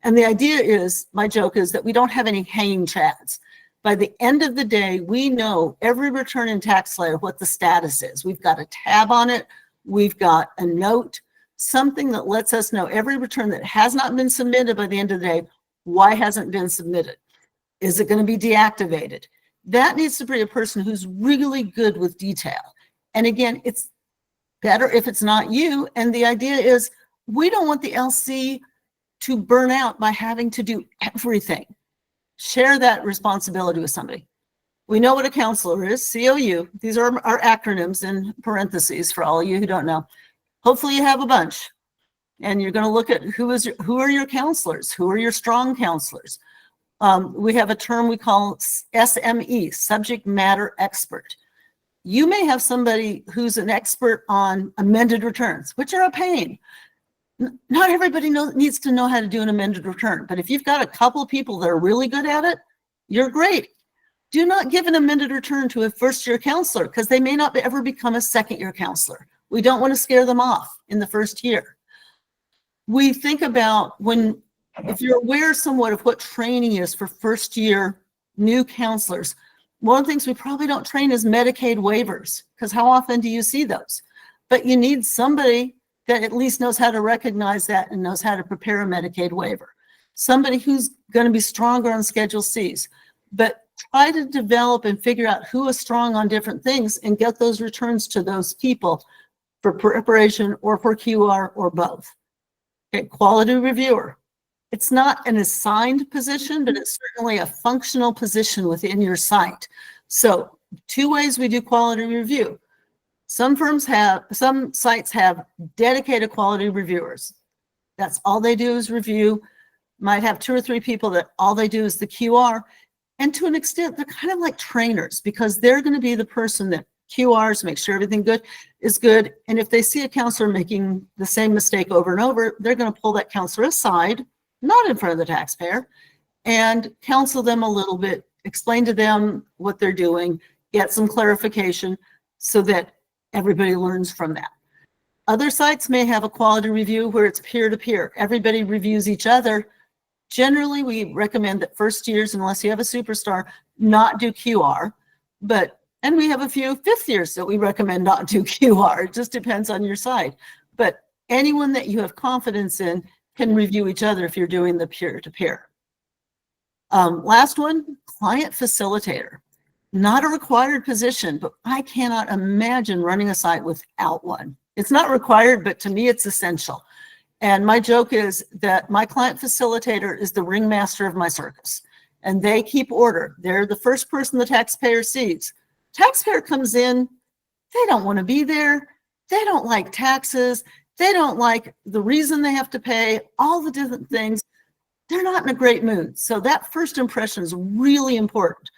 And the idea is, my joke is that we don't have any hanging chads. By the end of the day, we know every return in TaxSlayer what the status is. We've got a tab on it. We've got a note, something that lets us know every return that has not been submitted by the end of the day, why hasn't been submitted? Is it going to be deactivated? That needs to be a person who's really good with detail. And again, it's better if it's not you. And the idea is we don't want the LC to burn out by having to do everything. Share that responsibility with somebody. We know what a counselor is, COU. These are our acronyms in parentheses for all of you who don't know. Hopefully you have a bunch. And you're going to look at who are your counselors? Who are your strong counselors? We have a term we call SME, subject matter expert. You may have somebody who's an expert on amended returns, which are a pain. Not everybody needs to know how to do an amended return, but if you've got a couple of people that are really good at it, you're great. Do not give an amended return to a first-year counselor because they may not ever become a second-year counselor. We don't want to scare them off in the first year. We think about if you're aware somewhat of what training is for first-year new counselors, one of the things we probably don't train is Medicaid waivers, because how often do you see those? But you need somebody that at least knows how to recognize that and knows how to prepare a Medicaid waiver. Somebody who's going to be stronger on Schedule Cs. But try to develop and figure out who is strong on different things and get those returns to those people for preparation or for QR or both. Okay, quality reviewer. It's not an assigned position, but it's certainly a functional position within your site. So 2 ways we do quality review. Some sites have dedicated quality reviewers. That's all they do is review. Might have 2 or 3 people that all they do is the QR. And to an extent, they're kind of like trainers because they're going to be the person that QRs, make sure everything is good. And if they see a counselor making the same mistake over and over, they're going to pull that counselor aside, not in front of the taxpayer, and counsel them a little bit, explain to them what they're doing, get some clarification so that everybody learns from that. Other sites may have a quality review where it's peer-to-peer. Everybody reviews each other. Generally, we recommend that first years, unless you have a superstar, not do QR. And we have a few 5th years that we recommend not do QR. It just depends on your site. But anyone that you have confidence in can review each other if you're doing the peer-to-peer. Last one, client facilitator. Not a required position, but I cannot imagine running a site without one. It's not required, but to me, it's essential. And my joke is that my client facilitator is the ringmaster of my circus, and they keep order. They're the first person the taxpayer sees. Taxpayer comes in, they don't want to be there. They don't like taxes. They don't like the reason they have to pay, all the different things. They're not in a great mood. So that first impression is really important.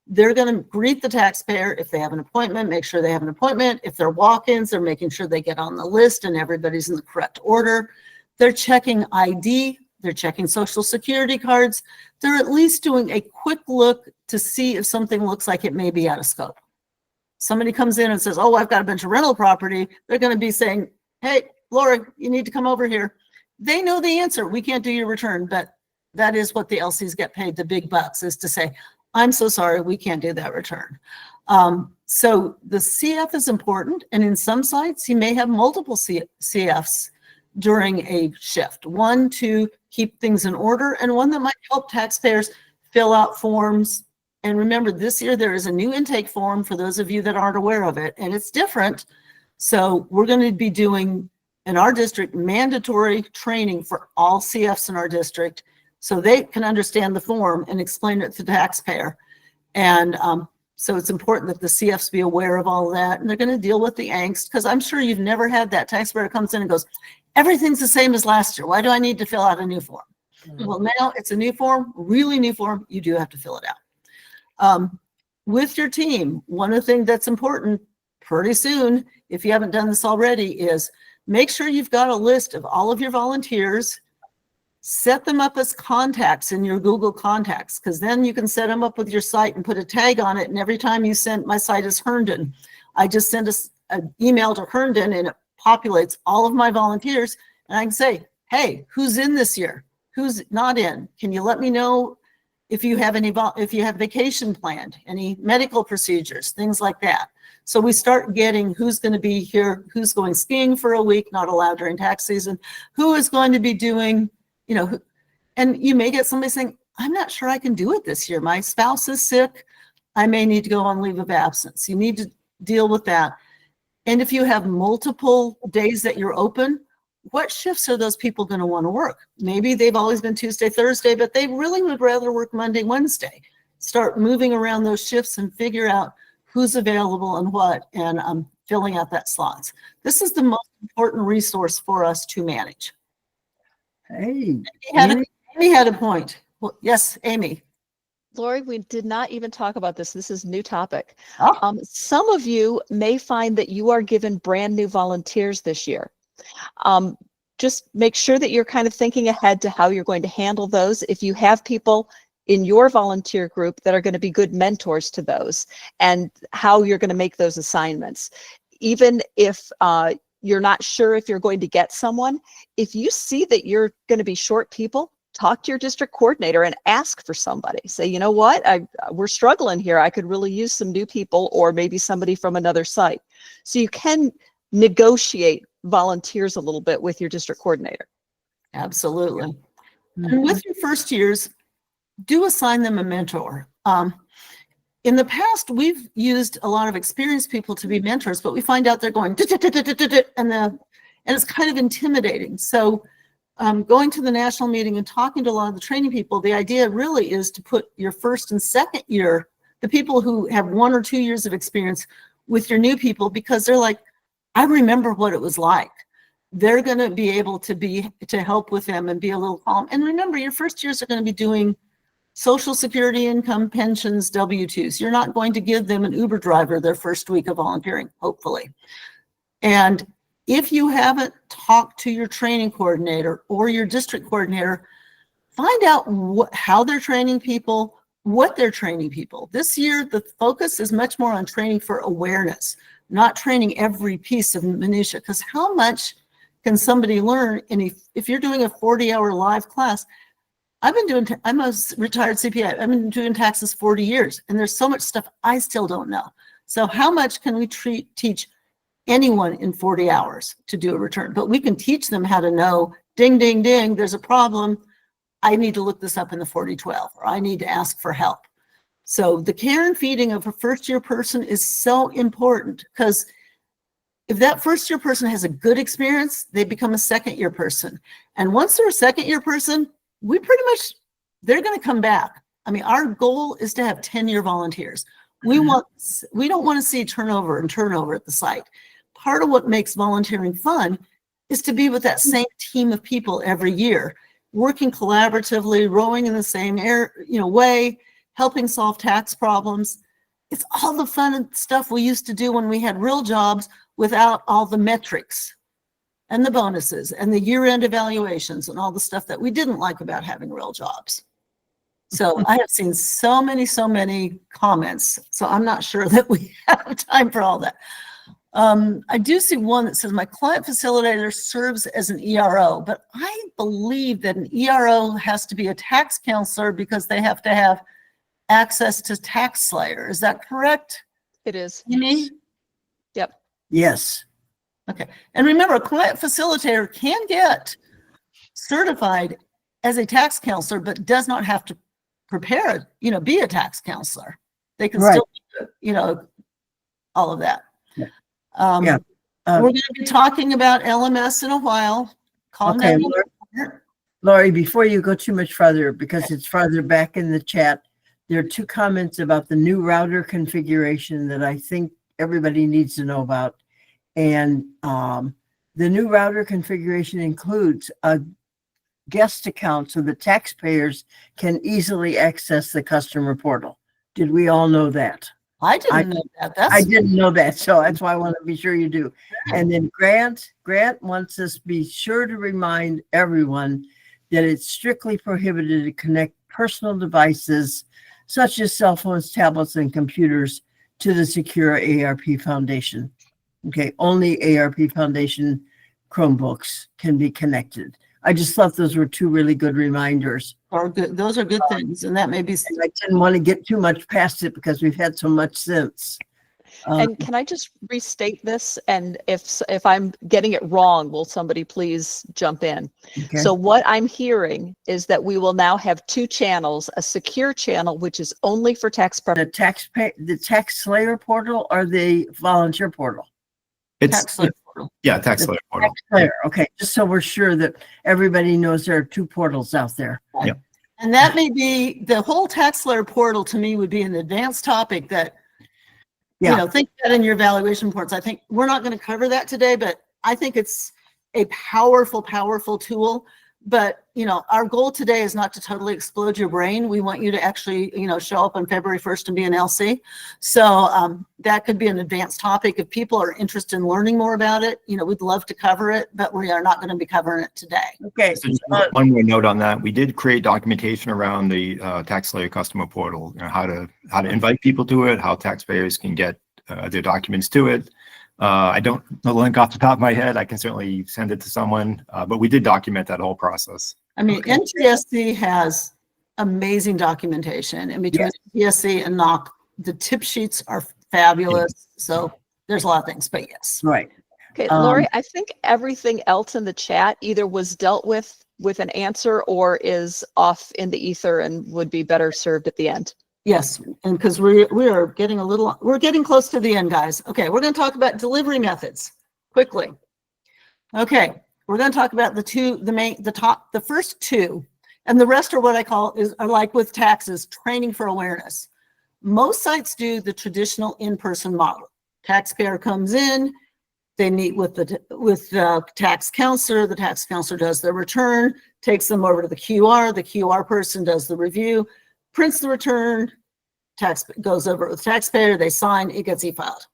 They're going to greet the taxpayer. If they have an appointment, make sure they have an appointment. If they're walk-ins, they're making sure they get on the list and everybody's in the correct order. They're checking ID. They're checking social security cards. They're at least doing a quick look to see if something looks like it may be out of scope. Somebody comes in and says, oh, I've got a bunch of rental property. They're going to be saying, hey, Laura, you need to come over here. They know the answer. We can't do your return, but that is what the LCs get paid the big bucks, is to say, I'm so sorry, we can't do that return. So the CF is important. And in some sites, you may have multiple CFs during a shift. One to keep things in order and one that might help taxpayers fill out forms. And remember, this year there is a new intake form for those of you that aren't aware of it, and it's different. So we're going to be doing in our district mandatory training for all CFs in our district so they can understand the form and explain it to the taxpayer. And so it's important that the CFs be aware of all of that, and they're going to deal with the angst, because I'm sure you've never had that taxpayer comes in and goes, everything's the same as last year. Why do I need to fill out a new form? Well, now it's a new form, really new form. You do have to fill it out. With your team, one of the things that's important pretty soon, if you haven't done this already, is make sure you've got a list of all of your volunteers. Set them up as contacts in your Google contacts, because then you can set them up with your site and put a tag on it. And every time you send, my site is Herndon, I just send an email to Herndon and it populates all of my volunteers. And I can say, hey, who's in this year? Who's not in? Can you let me know if you have any, if you have vacation planned, any medical procedures, things like that. So we start getting who's going to be here, who's going skiing for a week, not allowed during tax season, who is going to be doing, you know, and you may get somebody saying, I'm not sure I can do it this year. My spouse is sick. I may need to go on leave of absence. You need to deal with that. And if you have multiple days that you're open, what shifts are those people going to want to work? Maybe they've always been Tuesday, Thursday, but they really would rather work Monday, Wednesday. Start moving around those shifts and figure out who's available and what, and filling out that slots. This is the most important resource for us to manage. Hey, Amy had a point. Well, yes, Amy. Lori, we did not even talk about this. This is a new topic. Oh. Some of you may find that you are given brand new volunteers this year. Just make sure that you're kind of thinking ahead to how you're going to handle those. If you have people in your volunteer group that are going to be good mentors to those, and how you're going to make those assignments. Even if you're not sure if you're going to get someone, if you see that you're going to be short people, talk to your district coordinator and ask for somebody. Say, you know what, we're struggling here. I could really use some new people, or maybe somebody from another site. So you can negotiate volunteers a little bit with your district coordinator. Absolutely. And with your first years, do assign them a mentor. In the past, we've used a lot of experienced people to be mentors, but we find out they're going and it's kind of intimidating. So going to the national meeting and talking to a lot of the training people, the idea really is to put your first and second year, the people who have 1 or 2 years of experience, with your new people, because they're like, I remember what it was like. They're going to be able to help with them and be a little calm. And remember, your first years are going to be doing Social Security income, pensions, W-2s. You're not going to give them an Uber driver their first week of volunteering, hopefully. And if you haven't talked to your training coordinator or your district coordinator, find out how they're training people, what they're training people. This year, the focus is much more on training for awareness, not training every piece of minutia, because how much can somebody learn? And if you're doing a 40-hour live class, I'm a retired CPA. I've been doing taxes 40 years, and there's so much stuff I still don't know. So how much can we teach anyone in 40 hours to do a return? But we can teach them how to know, ding, ding, ding, there's a problem. I need to look this up in the 4012, or I need to ask for help. So the care and feeding of a first-year person is so important, because if that first-year person has a good experience, they become a second-year person. And once they're a second-year person, they're going to come back. I mean, our goal is to have 10-year volunteers. We don't want to see turnover at the site. Part of what makes volunteering fun is to be with that same team of people every year, working collaboratively, rowing in the same way, helping solve tax problems. It's all the fun stuff we used to do when we had real jobs without all the metrics and the bonuses and the year-end evaluations and all the stuff that we didn't like about having real jobs. So I have seen so many comments. So I'm not sure that we have time for all that. I do see one that says, my client facilitator serves as an ERO, but I believe that an ERO has to be a tax counselor because they have to have access to tax Slayer. Is that correct? It is. Amy? Yep. yes. Okay. And remember, a client facilitator can get certified as a tax counselor, but does not have to prepare, be a tax counselor. They can Right. still, all of that. Yeah. We're going to be talking about LMS in a while. Calm Okay, down. Lori, before you go too much further, because it's farther back in the chat, there are 2 comments about the new router configuration that I think everybody needs to know about. And the new router configuration includes a guest account so the taxpayers can easily access the customer portal. Did we all know that? I didn't know that. I didn't know that, so that's why I want to be sure you do. And then Grant wants us to be sure to remind everyone that it's strictly prohibited to connect personal devices such as cell phones, tablets, and computers to the secure ARP Foundation. Okay, only ARP Foundation Chromebooks can be connected. I just thought those were 2 really good reminders. Those are good things, and that may be. And I didn't want to get too much past it because we've had so much since. And can I just restate this? And if I'm getting it wrong, will somebody please jump in? Okay. So what I'm hearing is that we will now have 2 channels, a secure channel, which is only for tax preparation. The tax slayer portal or the volunteer portal? Tax Slayer portal. Yeah, tax slayer portal. Tax slayer. Okay, just so we're sure that everybody knows there are 2 portals out there. Yeah. And that may be, the whole tax slayer portal to me would be an advanced topic that, think that in your evaluation reports. I think we're not going to cover that today, but I think it's a powerful, powerful tool. But, our goal today is not to totally explode your brain. We want you to actually, show up on February 1st and be an LC. So that could be an advanced topic. If people are interested in learning more about it, we'd love to cover it, but we are not going to be covering it today. Okay. So just one more note on that. We did create documentation around the tax slayer customer portal, how to invite people to it, how taxpayers can get their documents to it. I don't know the link off the top of my head. I can certainly send it to someone, but we did document that whole process. I mean, NTSC has amazing documentation, and between NTSC and NOC, the tip sheets are fabulous. So there's a lot of things, but yes. Right. Okay, Lori, I think everything else in the chat either was dealt with an answer or is off in the ether and would be better served at the end. Yes, and because we are getting we're getting close to the end, guys. Okay, we're going to talk about delivery methods quickly. Okay, we're going to talk about the first 2, and the rest are what I call are like with taxes, training for awareness. Most sites do the traditional in-person model. Taxpayer comes in, they meet with the tax counselor. The tax counselor does their return, takes them over to the QR person does the review, prints the return, goes over with the taxpayer, they sign, it gets e-filed.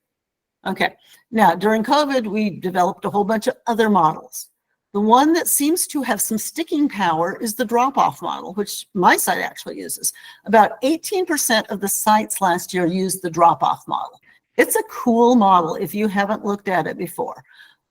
Okay, now during COVID, we developed a whole bunch of other models. The one that seems to have some sticking power is the drop-off model, which my site actually uses. About 18% of the sites last year used the drop-off model. It's a cool model if you haven't looked at it before.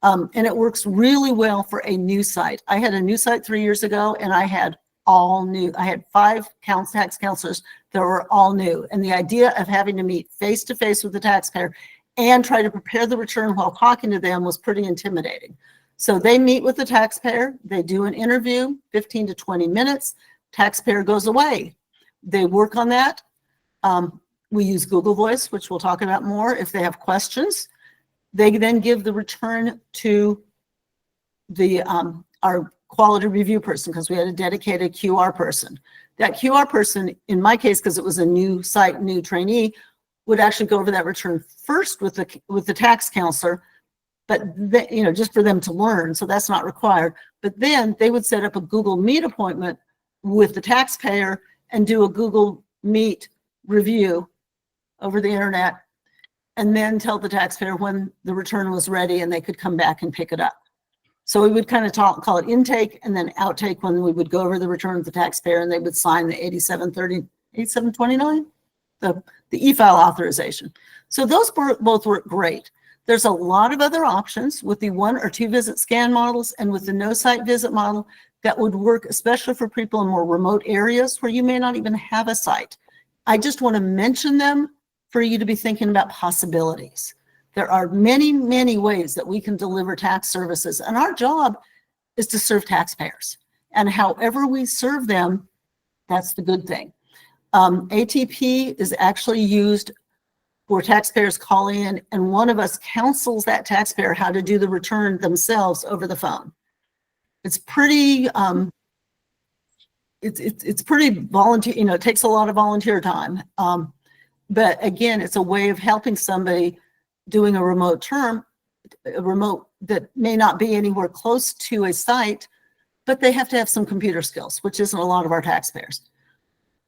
And it works really well for a new site. I had a new site 3 years ago, and I had all new. I had 5 tax counselors that were all new. And the idea of having to meet face-to-face with the taxpayer and try to prepare the return while talking to them was pretty intimidating. So they meet with the taxpayer, they do an interview, 15 to 20 minutes, taxpayer goes away. They work on that. We use Google Voice, which we'll talk about more if they have questions. They then give the return to the our quality review person, because we had a dedicated QR person. That QR person, in my case, because it was a new site, new trainee, would actually go over that return first with the tax counselor, but just for them to learn. So that's not required. But then they would set up a Google Meet appointment with the taxpayer and do a Google Meet review over the internet, and then tell the taxpayer when the return was ready and they could come back and pick it up. So we would kind of call it intake and then outtake when we would go over the return of the taxpayer and they would sign the 8729, the e-file authorization. So those both work great. There's a lot of other options with the 1 or 2 visit scan models and with the no site visit model that would work, especially for people in more remote areas where you may not even have a site. I just want to mention them for you to be thinking about possibilities. There are many, many ways that we can deliver tax services, and our job is to serve taxpayers. And however we serve them, that's the good thing. ATP is actually used where taxpayers call in and one of us counsels that taxpayer how to do the return themselves over the phone. It's pretty, it's pretty volunteer, you know, it takes a lot of volunteer time. But again, it's a way of helping somebody doing a remote that may not be anywhere close to a site, but they have to have some computer skills, which isn't a lot of our taxpayers.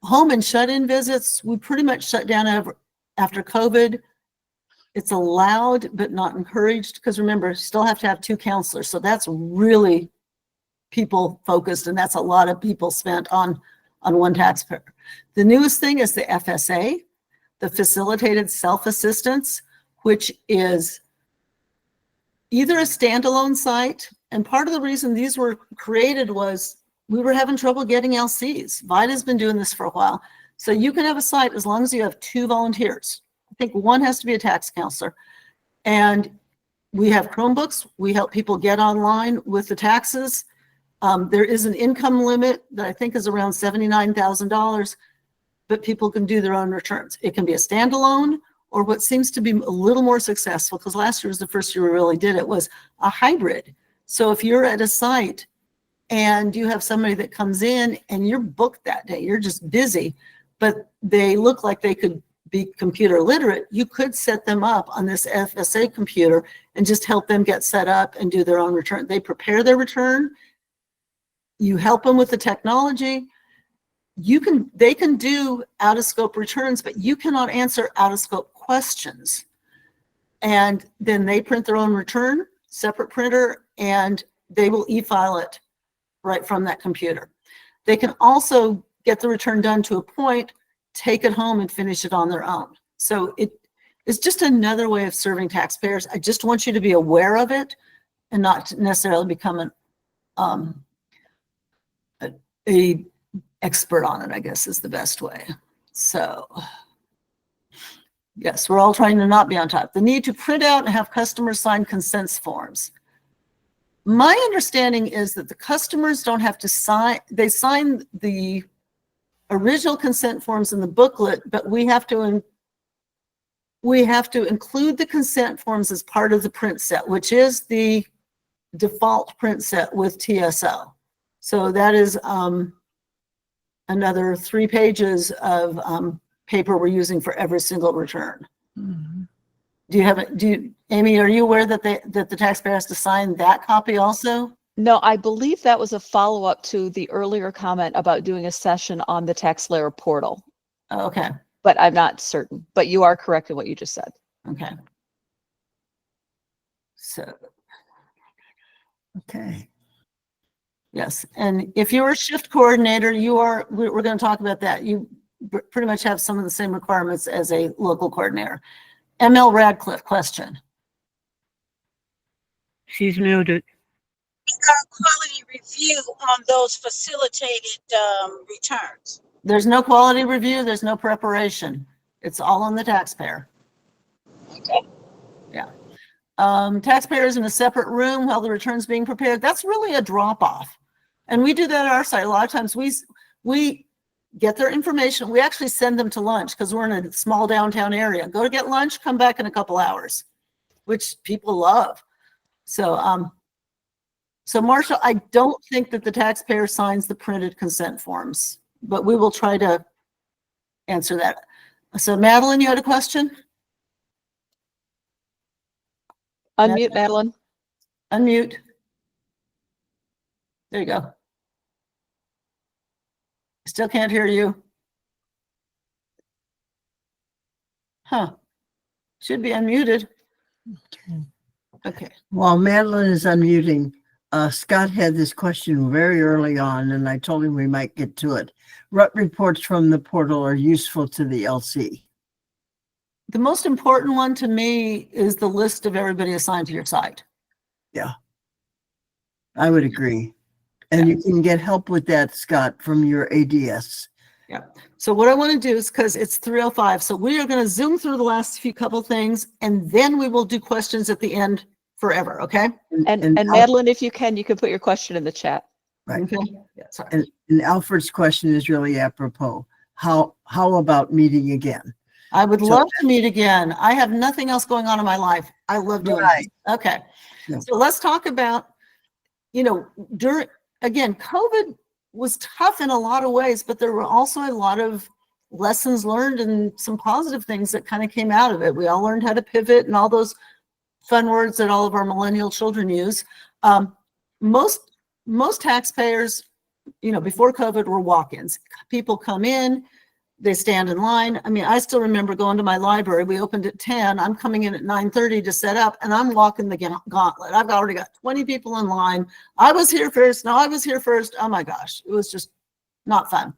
Home and shut-in visits, we pretty much shut down after COVID. It's allowed, but not encouraged, because remember, you still have to have 2 counselors. So that's really people focused, and that's a lot of people spent on one taxpayer. The newest thing is the FSA, the facilitated self-assistance, which is either a standalone site, and part of the reason these were created was we were having trouble getting LCs. VITA's been doing this for a while. So you can have a site as long as you have 2 volunteers. I think one has to be a tax counselor. And we have Chromebooks. We help people get online with the taxes. There is an income limit that I think is around $79,000, but people can do their own returns. It can be a standalone, or what seems to be a little more successful, because last year was the first year we really did it, was a hybrid. So if you're at a site and you have somebody that comes in and you're booked that day, you're just busy, but they look like they could be computer literate, you could set them up on this FSA computer and just help them get set up and do their own return. They prepare their return. You help them with the technology. They can do out of scope returns, but you cannot answer out of scope questions. And then they print their own return, separate printer, and they will e-file it right from that computer. They can also get the return done to a point, take it home and finish it on their own. So it is just another way of serving taxpayers. I just want you to be aware of it and not necessarily become a expert on it, I guess is the best way. So yes, we're all trying to not be on top. The need to print out and have customers sign consents forms. My understanding is that the customers don't have to sign, they sign the original consent forms in the booklet, but we have to include the consent forms as part of the print set, which is the default print set with TSO. So that is another 3 pages of paper we're using for every single return. Mhm. Amy, are you aware that the taxpayer has to sign that copy also? No, I believe that was a follow-up to the earlier comment about doing a session on the TaxSlayer portal, Okay, but I'm not certain. But you are correct in what you just said. okay. So, Okay. yes, and if you're a shift coordinator, we're going to talk about that. You pretty much have some of the same requirements as a local coordinator. ML Radcliffe, question. She's muted. Quality review on those facilitated returns. There's no quality review, there's no preparation. It's all on the taxpayer. Okay. Yeah. Taxpayers in a separate room while the return's being prepared, that's really a drop off. And we do that at our site. A lot of times we get their information. We actually send them to lunch because we're in a small downtown area. Go to get lunch, come back in a couple hours, which people love. So, so Marshall, I don't think that the taxpayer signs the printed consent forms, but we will try to answer that. So Madeline, you had a question? Unmute, Madeline. Unmute. There you go. Still can't hear you. Huh. Should be unmuted. Okay. While Madeline is unmuting, Scott had this question very early on, and I told him we might get to it. What reports from the portal are useful to the LC? The most important one to me is the list of everybody assigned to your site. I would agree. And you can get help with that, Scott, from your ADS. Yeah. So what I want to do is, because it's 3:05, so we are going to zoom through the last few couple things, and then we will do questions at the end forever, okay? And Madeline, if you can put your question in the chat. Right. Okay. Yeah, sorry. And Alfred's question is really apropos. How about meeting again? I would So- love to meet again. I have nothing else going on in my life. I love doing Right. this. Okay. Yeah. So let's talk about, again, COVID was tough in a lot of ways, but there were also a lot of lessons learned and some positive things that kind of came out of it. We all learned how to pivot and all those fun words that all of our millennial children use. Most taxpayers, before COVID were walk-ins. People come in, they stand in line. I mean, I still remember going to my library. We opened at 10. I'm coming in at 9:30 to set up, and I'm walking the gauntlet. I've already got 20 people in line. I was here first. No, I was here first. Oh my gosh, it was just not fun.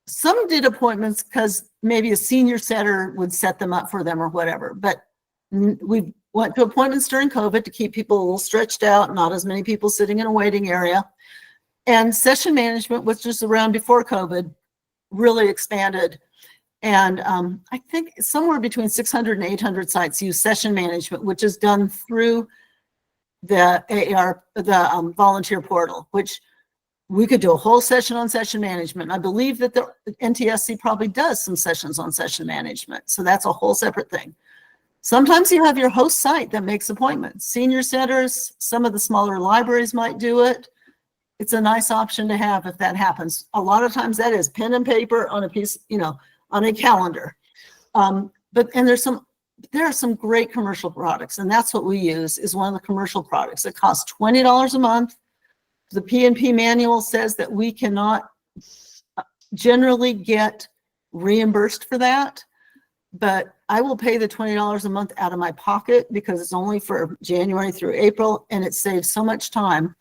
Some did appointments because maybe a senior setter would set them up for them or whatever. But we went to appointments during COVID to keep people a little stretched out, not as many people sitting in a waiting area. And session management, which was around before COVID, really expanded. And I think somewhere between 600 and 800 sites use session management, which is done through the volunteer portal, which we could do a whole session on session management. I believe that the NTSC probably does some sessions on session management. So that's a whole separate thing. Sometimes you have your host site that makes appointments. Senior centers, some of the smaller libraries might do it. It's a nice option to have if that happens. A lot of times that is pen and paper on a piece, on a calendar. And there are some great commercial products, and that's what we use, is one of the commercial products. It costs $20 a month. The P&P manual says that we cannot generally get reimbursed for that, but I will pay the $20 a month out of my pocket because it's only for January through April, and it saves so much time.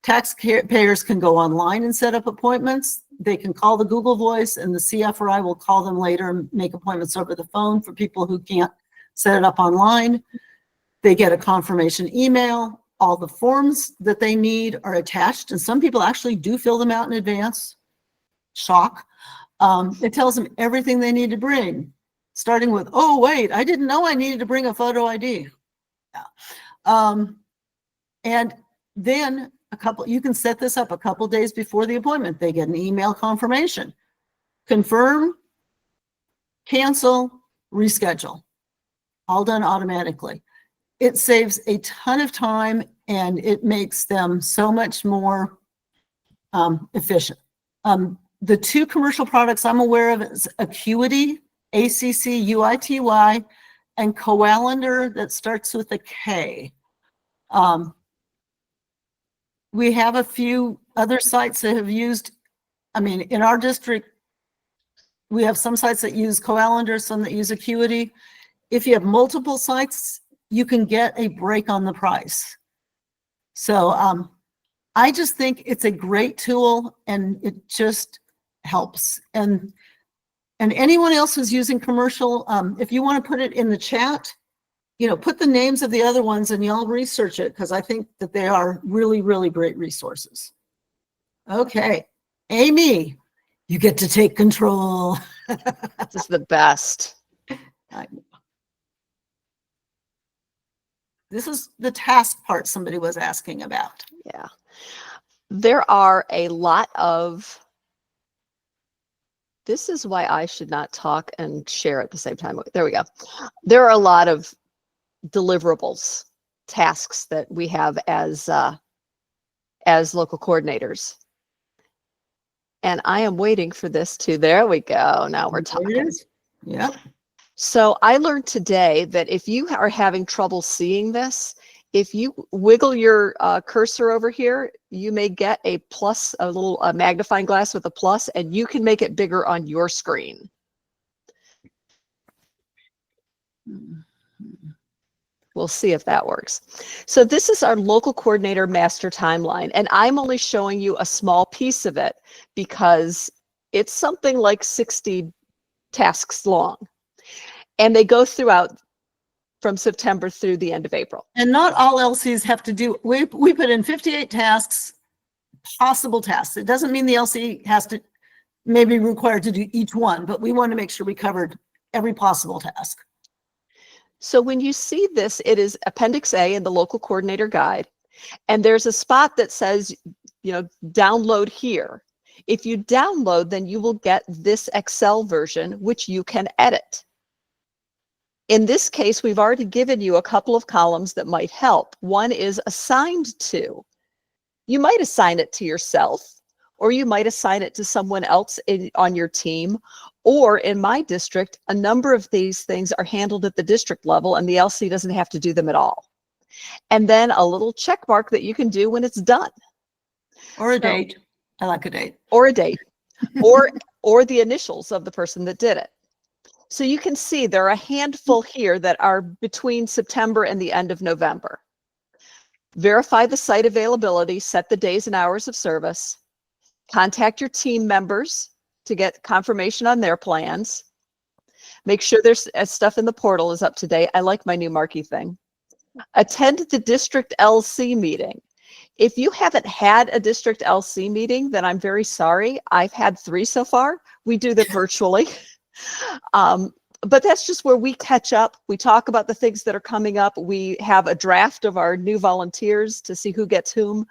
Taxpayers can go online and set up appointments. They can call the Google Voice, and the CFRI will call them later and make appointments over the phone for people who can't set it up online. They get a confirmation email. All the forms that they need are attached, and some people actually do fill them out in advance. Shock. It tells them everything they need to bring, starting with, oh, wait, I didn't know I needed to bring a photo ID. Yeah. And then you can set this up a couple days before the appointment. They get an email confirmation. Confirm, cancel, reschedule. All done automatically. It saves a ton of time, and it makes them so much more efficient. The two commercial products I'm aware of is Acuity, ACCUITY, and Coalendar that starts with a K. We have a few other sites that have used, in our district, we have some sites that use Coalendar, some that use Acuity. If you have multiple sites, you can get a break on the price. So I just think it's a great tool, and it just helps. And anyone else who's using commercial, if you want to put it in the chat, put the names of the other ones and y'all research it, because I think that they are really, really great resources. Okay, Amy, you get to take control. This is the best. This is the task part somebody was asking about. Yeah. There are a lot of, this is why I should not talk and share at the same time. There we go. There are a lot of deliverables, tasks that we have as local coordinators. And I am waiting for this to, there we go. Now we're talking. Yeah. So I learned today that if you are having trouble seeing this, if you wiggle your cursor over here, you may get a plus, a little magnifying glass with a plus, and you can make it bigger on your screen. We'll see if that works. So this is our local coordinator master timeline, and I'm only showing you a small piece of it because it's something like 60 tasks long. And they go throughout from September through the end of April. And not all LCs have to do, we put in 58 tasks, possible tasks. It doesn't mean the LC has to, maybe required to do each one, but we want to make sure we covered every possible task. So when you see this, it is Appendix A in the local coordinator guide. And there's a spot that says, download here. If you download, then you will get this Excel version, which you can edit. In this case, we've already given you a couple of columns that might help. One is assigned to. You might assign it to yourself, or you might assign it to someone else on your team. Or in my district, a number of these things are handled at the district level and the LC doesn't have to do them at all. And then a little check mark that you can do when it's done. Or a So- date. I like a date. Or a date, or the initials of the person that did it. So you can see there are a handful here that are between September and the end of November. Verify the site availability, set the days and hours of service, contact your team members to get confirmation on their plans. Make sure there's stuff in the portal is up to date. I like my new marquee thing. Attend the district LC meeting. If you haven't had a district LC meeting, then I'm very sorry. I've had 3 so far. We do them virtually. But that's just where we catch up. We talk about the things that are coming up. We have a draft of our new volunteers to see who gets whom.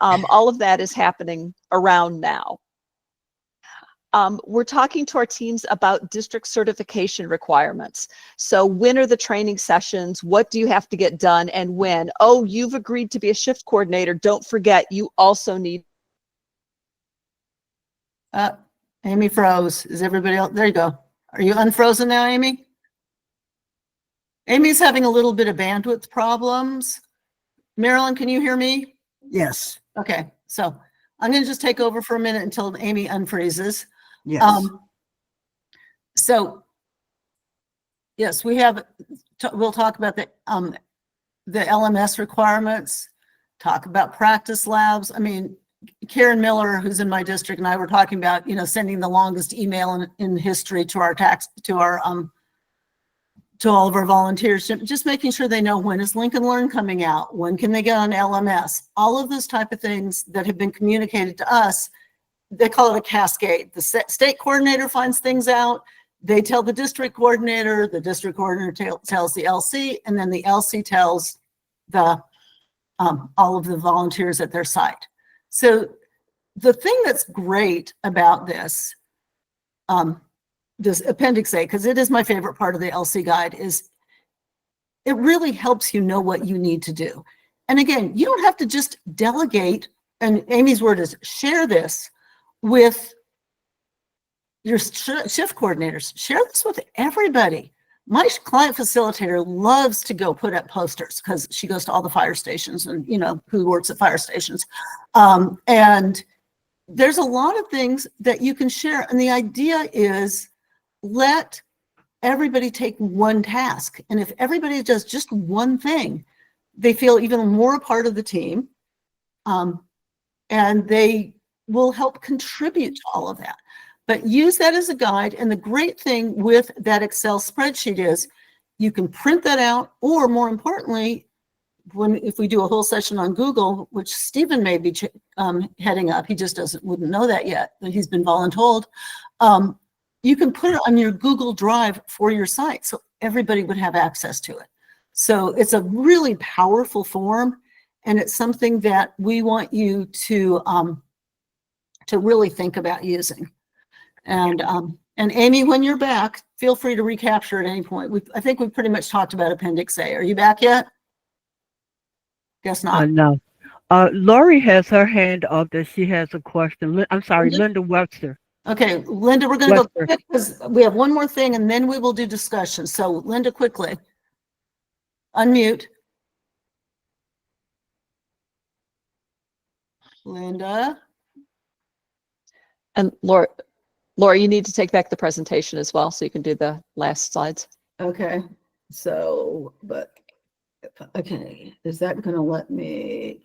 All of that is happening around now. We're talking to our teams about district certification requirements. So when are the training sessions? What do you have to get done and when? Oh, you've agreed to be a shift coordinator. Don't forget, you also need. Amy froze. Is everybody else? There you go. Are you unfrozen now, Amy? Amy's having a little bit of bandwidth problems. Marilyn, can you hear me? Yes, Okay, so I'm going to just take over for a minute until Amy unfreezes. yes. So yes, we'll talk about the LMS requirements, talk about practice labs. I mean, Karen Miller, who's in my district, and I were talking about, sending the longest email in history to all of our volunteers, just making sure they know when is Lincoln Learn coming out, when can they get on LMS, all of those type of things that have been communicated to us. They call it a cascade. The state coordinator finds things out. They tell the district coordinator tells the LC, and then the LC tells all of the volunteers at their site. So the thing that's great about this Appendix A, because it is my favorite part of the LC guide, is it really helps you know what you need to do. And again, you don't have to just delegate, and Amy's word is share this with your shift coordinators. Share this with everybody. My client facilitator loves to go put up posters because she goes to all the fire stations and, who works at fire stations. And there's a lot of things that you can share. And the idea is let everybody take one task. And if everybody does just one thing, they feel even more a part of the team. And they will help contribute to all of that. But use that as a guide. And the great thing with that Excel spreadsheet is you can print that out, or more importantly, if we do a whole session on Google, which Stephen may be heading up, he just wouldn't know that yet, but he's been voluntold. You can put it on your Google Drive for your site, so everybody would have access to it. So it's a really powerful form, and it's something that we want you to really think about using. And Amy, when you're back, feel free to recapture at any point. I think we've pretty much talked about Appendix A. Are you back yet? Guess not. No. Lori has her hand up that she has a question. I'm sorry, Linda Webster. Okay, Linda, we're going to go Webster. quick because we have one more thing and then we will do discussion. So Linda, quickly. Unmute. Linda. And Laura, you need to take back the presentation as well, so you can do the last slides. Okay, so, okay, is that going to let me?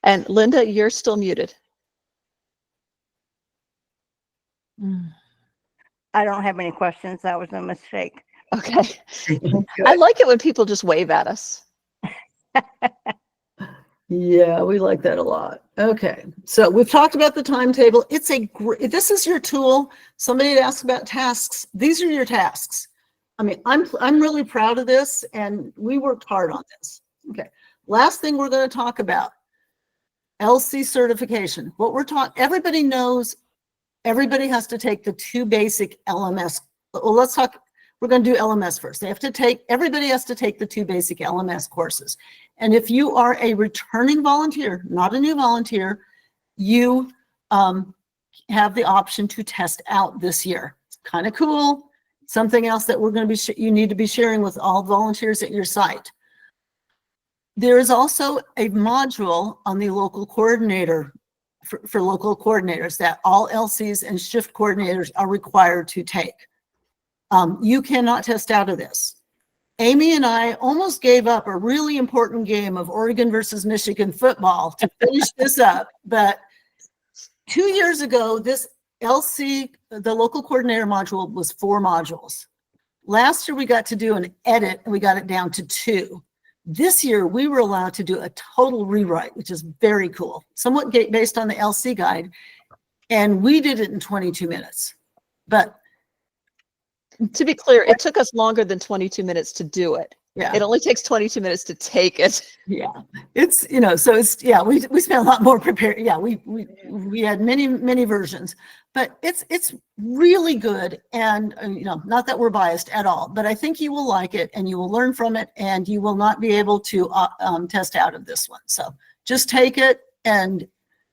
And Linda, you're still muted. I don't have any questions. That was a mistake. Okay. I like it when people just wave at us. Yeah, we like that a lot. Okay, so we've talked about the timetable. It's this is your tool. Somebody had asked about tasks. These are your tasks. I mean, I'm really proud of this, and we worked hard on this. Okay, last thing we're going to talk about, LC certification. What we're talking, everybody knows, everybody has to take the 2 basic LMS. Well, we're going to do LMS first. Everybody has to take the 2 basic LMS courses. And if you are a returning volunteer, not a new volunteer, you have the option to test out this year. It's kind of cool. Something else that we're going to be, you need to be sharing with all volunteers at your site. There is also a module on the local coordinator for local coordinators that all LCs and shift coordinators are required to take. You cannot test out of this. Amy and I almost gave up a really important game of Oregon versus Michigan football to finish this up. But 2 years ago, this LC, the local coordinator module, was 4 modules. Last year, we got to do an edit and we got it down to 2. This year, we were allowed to do a total rewrite, which is very cool, somewhat based on the LC guide. And we did it in 22 minutes. But To be clear, it took us longer than 22 minutes to do it. yeah, It only takes 22 minutes to take it. yeah, it's, you know, so it's, yeah, we spent a lot more prepared. Yeah, we had many versions, but it's really good. And, you know, not that we're biased at all, but I think you will like it and you will learn from it and you will not be able to test out of this one. So just take it and,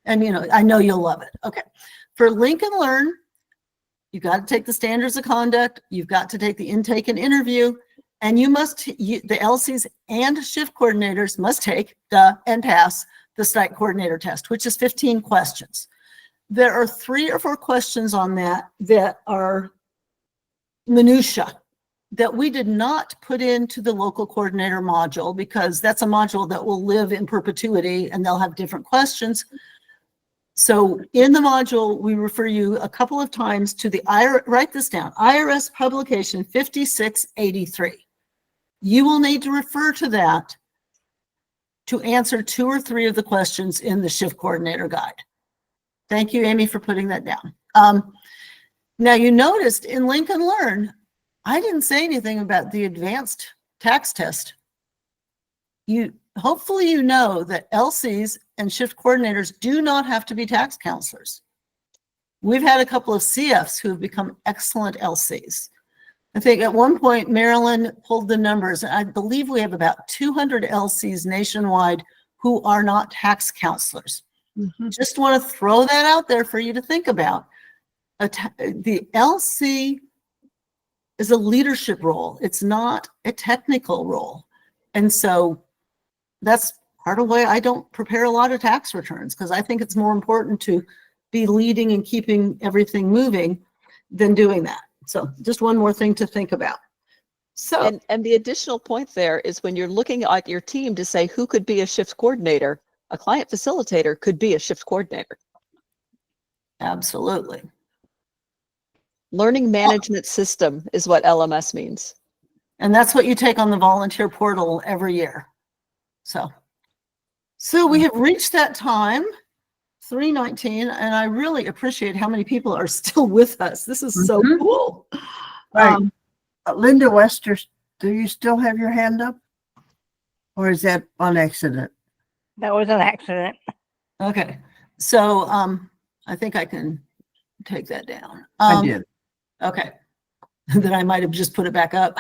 you know, I know you'll love it. Okay. For Link and Learn, you've got to take the standards of conduct. You've got to take the intake and interview, and the LCs and shift coordinators must take and pass the site coordinator test, which is 15 questions. There are 3 or 4 questions on that are minutia that we did not put into the local coordinator module because that's a module that will live in perpetuity and they'll have different questions. So in the module, we refer you a couple of times to the write this down, IRS publication 5683. You will need to refer to that to answer 2 or 3 of the questions in the shift coordinator guide. Thank you, Amy, for putting that down. Now you noticed in Link and Learn, I didn't say anything about the advanced tax test. Hopefully you know that LCs and shift coordinators do not have to be tax counselors. We've had a couple of CFs who have become excellent LCs. I think at one point, Marilyn pulled the numbers. I believe we have about 200 LCs nationwide who are not tax counselors. Mm-hmm. Just want to throw that out there for you to think about. The LC is a leadership role. It's not a technical role. And so that's part of why I don't prepare a lot of tax returns, because I think it's more important to be leading and keeping everything moving than doing that. So just one more thing to think about. So, and the additional point there is when you're looking at your team to say who could be a shift coordinator, a client facilitator could be a shift coordinator. Absolutely. Learning management system is what LMS means. And that's what you take on the volunteer portal every year. So we have reached that time, 3:19, and I really appreciate how many people are still with us. This is so cool. Right. Linda Wester, do you still have your hand up? Or is that on accident? That was an accident. Okay. So I think I can take that down. I did. Okay. Then I might have just put it back up.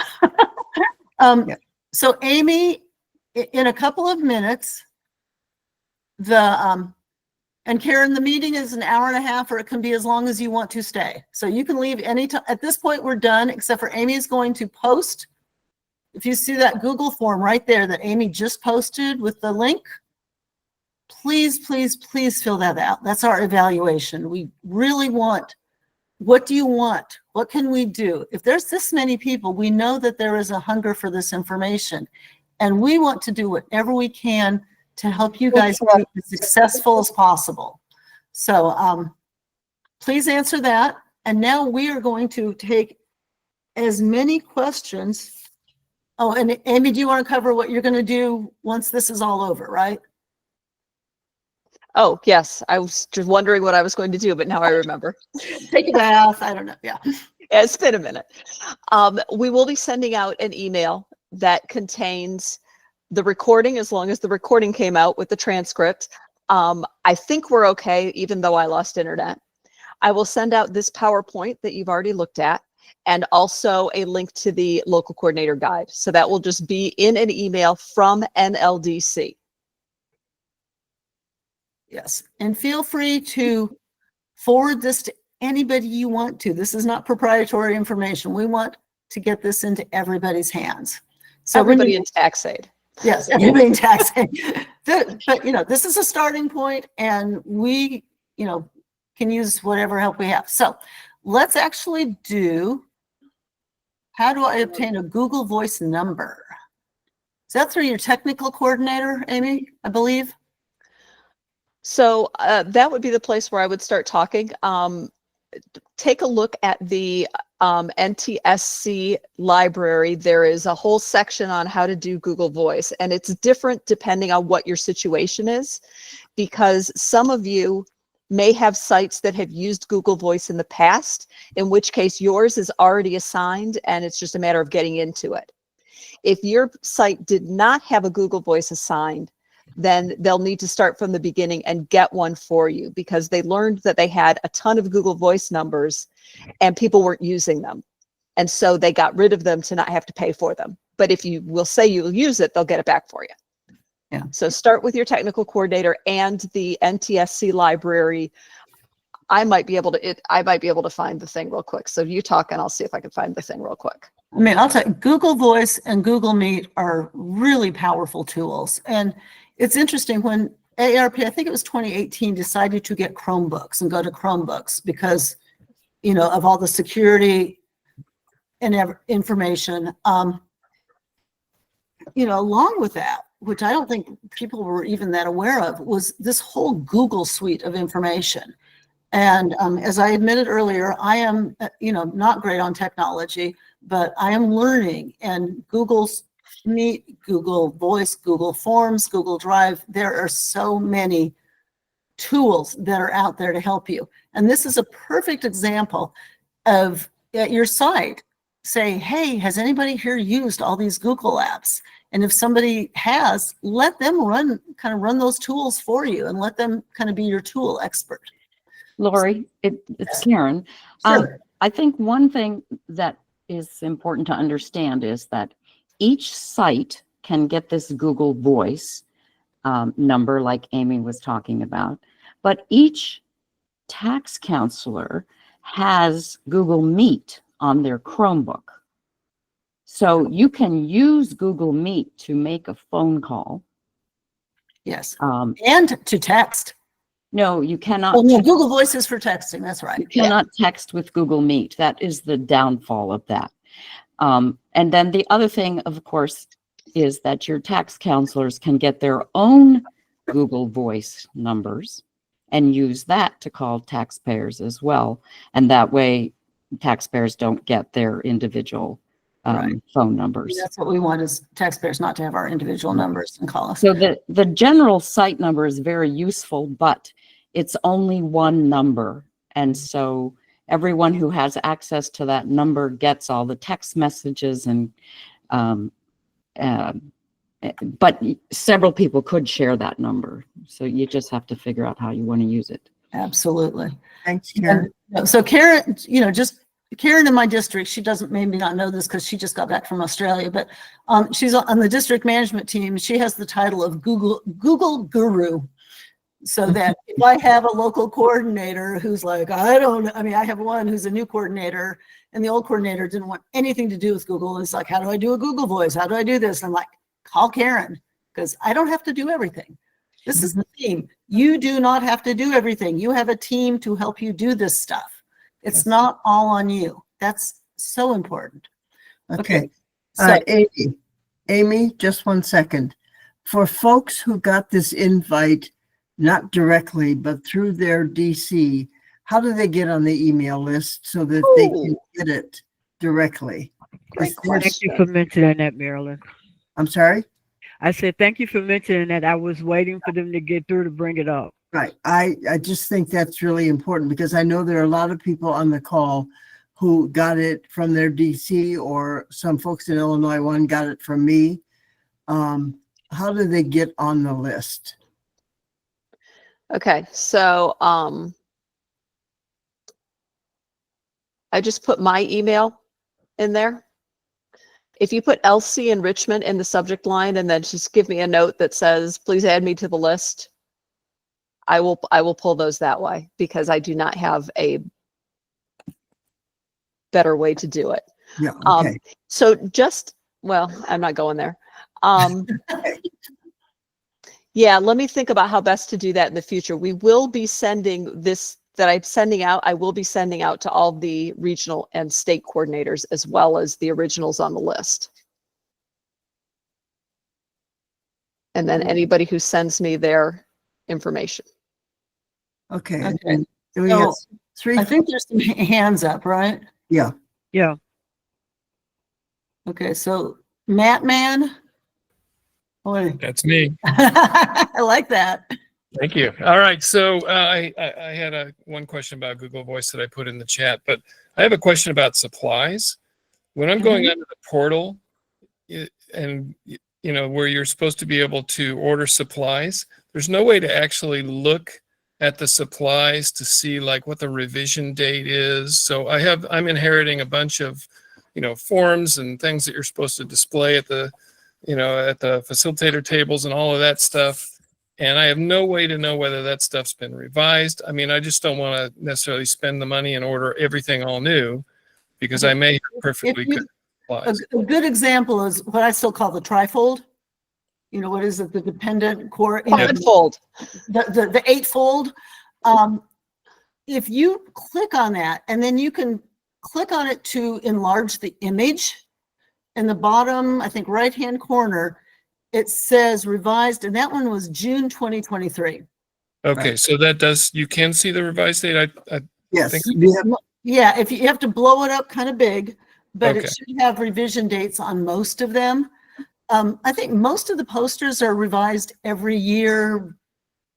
Yeah. So Amy, in a couple of minutes, and Karen, the meeting is an hour and a half, or it can be as long as you want to stay. So you can leave anytime. At this point, we're done, except for Amy is going to post. If you see that Google form right there that Amy just posted with the link, please, please, please fill that out. That's our evaluation. We really want, what do you want? What can we do? If there's this many people, we know that there is a hunger for this information, and we want to do whatever we can to help you guys be as successful as possible. So please answer that. And now we are going to take as many questions. Oh, and Amy, do you want to cover what you're going to do once this is all over, right? Oh, yes. I was just wondering what I was going to do, but now I remember. Take a bath. I don't know. Yeah. It's been a minute. We will be sending out an email that contains the recording, as long as the recording came out with the transcript. I think we're okay, even though I lost internet. I will send out this PowerPoint that you've already looked at. and also a link to the local coordinator guide. So that will just be in an email from NLDC. Yes, and feel free to forward this to anybody you want to. This is not proprietary information. We want to get this into everybody's hands. So Everybody in TaxAid. yes, everybody in taxing. But you know, this is a starting point, and we, you know, can use whatever help we have. So let's actually do, how do I obtain a Google Voice number? Is that through your technical coordinator, Amy, I believe? So that would be the place where I would start talking. Take a look at the NTSC library. There is a whole section on how to do Google Voice, and it's different depending on what your situation is, because some of you may have sites that have used Google Voice in the past, in which case yours is already assigned and it's just a matter of getting into it. If your site did not have a Google Voice assigned, then they'll need to start from the beginning and get one for you, because they learned that they had a ton of Google Voice numbers and people weren't using them. And so they got rid of them to not have to pay for them. But if you will say you'll use it, they'll get it back for you. Yeah. So start with your technical coordinator and the NTSC library. I might be able to find the thing real quick. So you talk and I'll see if I can find the thing real quick. I mean, I'll tell you, Google Voice and Google Meet are really powerful tools. And it's interesting, when AARP, I think it was 2018, decided to get Chromebooks and go to Chromebooks because, you know, of all the security and information. You know, along with that, which I don't think people were even that aware of, was this whole Google suite of information. And as I admitted earlier, I am, you know, not great on technology, but I am learning. And Google's Meet, Google Voice, Google Forms, Google Drive, there are so many tools that are out there to help you. And this is a perfect example of, at your site, say, hey, has anybody here used all these Google apps? And if somebody has, let them run those tools for you and let them kind of be your tool expert. Lori, it's Karen. Sure. I think one thing that is important to understand is that each site can get this Google Voice number like Amy was talking about, but each tax counselor has Google Meet on their Chromebook. So you can use Google Meet to make a phone call. Yes, and to text. No, you cannot. Oh, no, Google Voice is for texting, that's right. You cannot text with Google Meet. That is the downfall of that. And then the other thing, of course, is that your tax counselors can get their own Google Voice numbers and use that to call taxpayers as well. And that way taxpayers don't get their individual phone numbers. That's what we want, is taxpayers not to have our individual numbers and call us. So the general site number is very useful, but it's only one number. And so everyone who has access to that number gets all the text messages, and but several people could share that number. So you just have to figure out how you want to use it. Absolutely. Thanks, Karen. And so Karen, you know, just Karen in my district, she doesn't maybe not know this because she just got back from Australia, but she's on the district management team. She has the title of Google Guru. So that if I have a local coordinator who's like, I have one who's a new coordinator, and the old coordinator didn't want anything to do with Google. And it's like, how do I do a Google Voice? How do I do this? And I'm like, call Karen, because I don't have to do everything. This is the theme. You do not have to do everything. You have a team to help you do this stuff. It's not all on you. That's so important. Okay. So, Amy, just 1 second. For folks who got this invite, not directly, but through their DC, how do they get on the email list so that they can get it directly? Great Thank you for mentioning that, Marilyn. I'm sorry? I said, thank you for mentioning that. I was waiting for them to get through to bring it up. Right. I just think that's really important, because I know there are a lot of people on the call who got it from their DC, or some folks in Illinois one got it from me. How do they get on the list? Okay, so I just put my email in there. If you put LC enrichment in the subject line and then just give me a note that says, please add me to the list, I will pull those that way because I do not have a better way to do it. Yeah, okay. So just, well, I'm not going there. Yeah, let me think about how best to do that in the future. We will be sending this that I'm sending out. I will be sending out to all the regional and state coordinators as well as the originals on the list. And then anybody who sends me their information. Okay. Okay. And we So, have three. I think there's some hands up, right? Yeah. Yeah. Okay, so Matt Man. Boy, That's me. I like that. Thank you. All right. So I had one question about Google Voice that I put in the chat, but I have a question about supplies. When I'm going onto the portal and, you know, where you're supposed to be able to order supplies, there's no way to actually look at the supplies to see like what the revision date is. So I'm inheriting a bunch of, you know, forms and things that you're supposed to display at the, you know, at the facilitator tables and all of that stuff. And I have no way to know whether that stuff's been revised. I mean, I just don't want to necessarily spend the money and order everything all new because I may have perfectly good supplies. A good example is what I still call the trifold. You know, what is it? The dependent core, you know, Fivefold. the eightfold. If you click on that and then you can click on it to enlarge the image in the bottom, I think right-hand corner, it says revised, and that one was June 2023. Okay, so that does, you can see the revised date. I Yes. think, Yeah, if you have to blow it up kind of big, but Okay. it should have revision dates on most of them. I think most of the posters are revised every year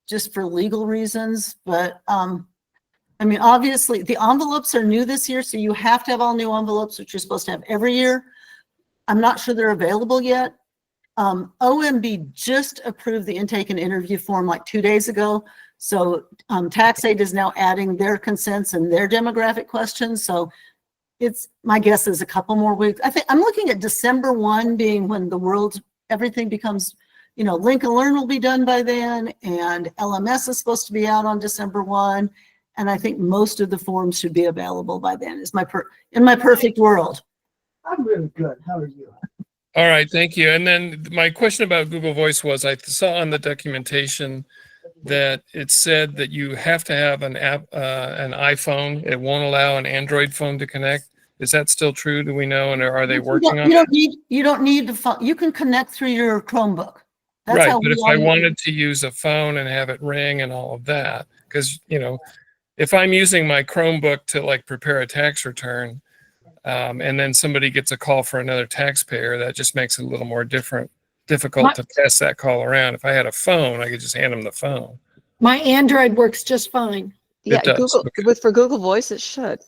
just for legal reasons, but I mean, obviously the envelopes are new this year, so you have to have all new envelopes, which you're supposed to have every year. I'm not sure they're available yet. OMB just approved the intake and interview form like 2 days ago. So TaxAid is now adding their consents and their demographic questions. So it's, my guess is a couple more weeks. I think I'm looking at December 1 being when the world, everything becomes, you know, Link and Learn will be done by then, and LMS is supposed to be out on December 1. And I think most of the forms should be available by then is in my perfect world. I'm really good. How are you? all right, thank you. And then my question about Google Voice was, I saw on the documentation that it said that you have to have an app, an iPhone. It won't allow an Android phone to connect. Is that still true? Do we know? And are they working on it? You don't need the phone. You can connect through your Chromebook. That's Right, how but we if I all use wanted to use a phone and have it ring and all of that, because, you know, if I'm using my Chromebook to like prepare a tax return, and then somebody gets a call for another taxpayer, that just makes it a little more difficult to pass that call around. If I had a phone, I could just hand them the phone. My Android works just fine. Yeah, It does, Google okay. for Google Voice, it should.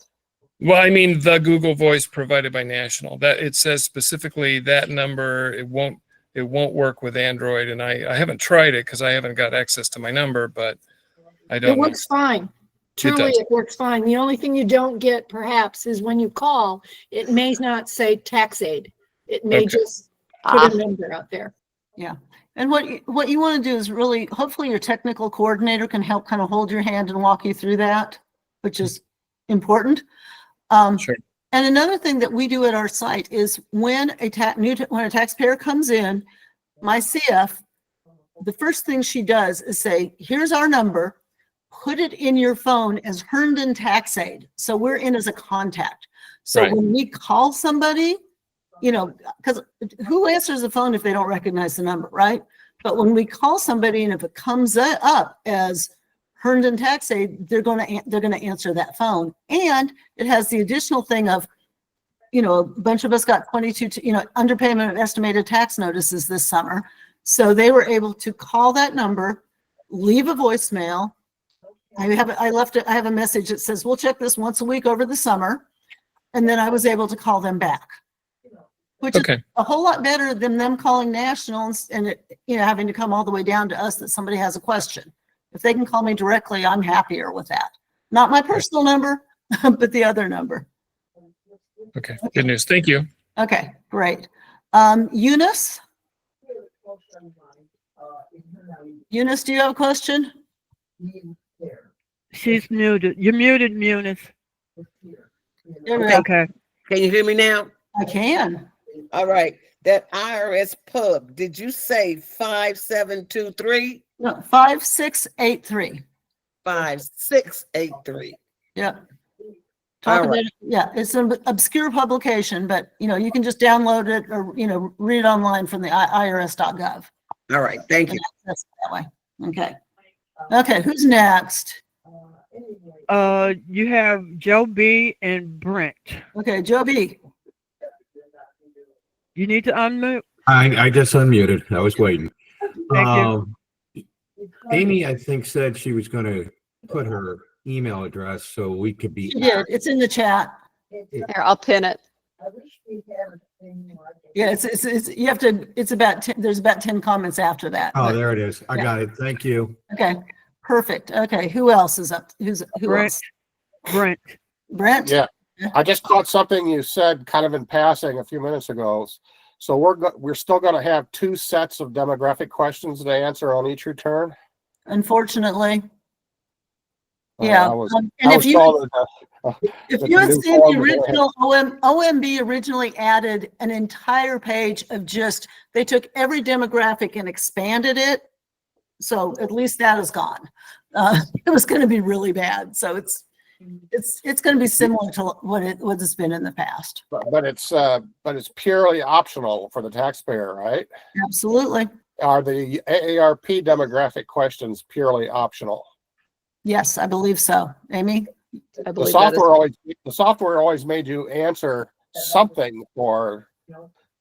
Well, I mean, the Google Voice provided by National, that it says specifically that number, it won't work with Android. And I haven't tried it because I haven't got access to my number, but I don't It know. works fine. Truly, does. it works fine. The only thing you don't get perhaps is when you call, it may not say TaxAid. It may Okay. just put a number out there. Yeah. And what you want to do is really, hopefully your technical coordinator can help kind of hold your hand and walk you through that, which is important. Sure. And another thing that we do at our site is when a taxpayer comes in, my CF, the first thing she does is say, here's our number, put it in your phone as Herndon TaxAid. So we're in as a contact. So Right. when we call somebody, you know, because who answers the phone if they don't recognize the number, right? But when we call somebody and if it comes up as Herndon TaxAid, they're going to answer that phone. And it has the additional thing of, you know, a bunch of us got 22, you know, underpayment of estimated tax notices this summer. So they were able to call that number, leave a voicemail. I have a message that says, we'll check this once a week over the summer. And then I was able to call them back, which Okay. is a whole lot better than them calling National and it, you know, having to come all the way down to us that somebody has a question. If they can call me directly, I'm happier with that. Not my personal number, but the other number. Okay, good news. Thank you. Okay, great. Eunice? Eunice, do you have a question? She's muted. You're muted, Eunice. There we go. Okay. Can you hear me now? I can. All right. That IRS pub, did you say 5723? No, 5683. 5683. Yeah. Talk All about right. it. Yeah, it's an obscure publication, but you can just download it or read it online from the irs.gov. All right. Thank you. That's that way. Okay. Okay, who's next? You have Joe B and Brent. Okay, Joe B. You need to unmute. I just unmuted. I was waiting. Thank you. Amy, I think, said she was going to put her email address so we could be. She did. It's in the chat. Here, I'll pin it. Yeah, it's you have to. It's about 10, there's about 10 comments after that. Oh, but- there it is. I yeah. got it. Thank you. Okay, perfect. Okay, who else is up? Who Brent. else? Brent. Brent? Yeah, I just caught something you said kind of in passing a few minutes ago. So we're still going to have 2 sets of demographic questions to answer on each return. Unfortunately. Uh, Yeah. I was- and I if was you told that, if that you the had new seen form the was gonna original OMB originally added an entire page of just they took every demographic and expanded it. So at least that is gone. It was going to be really bad. So it's going to be similar to what it's been in the past. but it's purely optional for the taxpayer, right? Absolutely. Are the AARP demographic questions purely optional? Yes, I believe so. Amy? I The believe that is. software always made you answer something for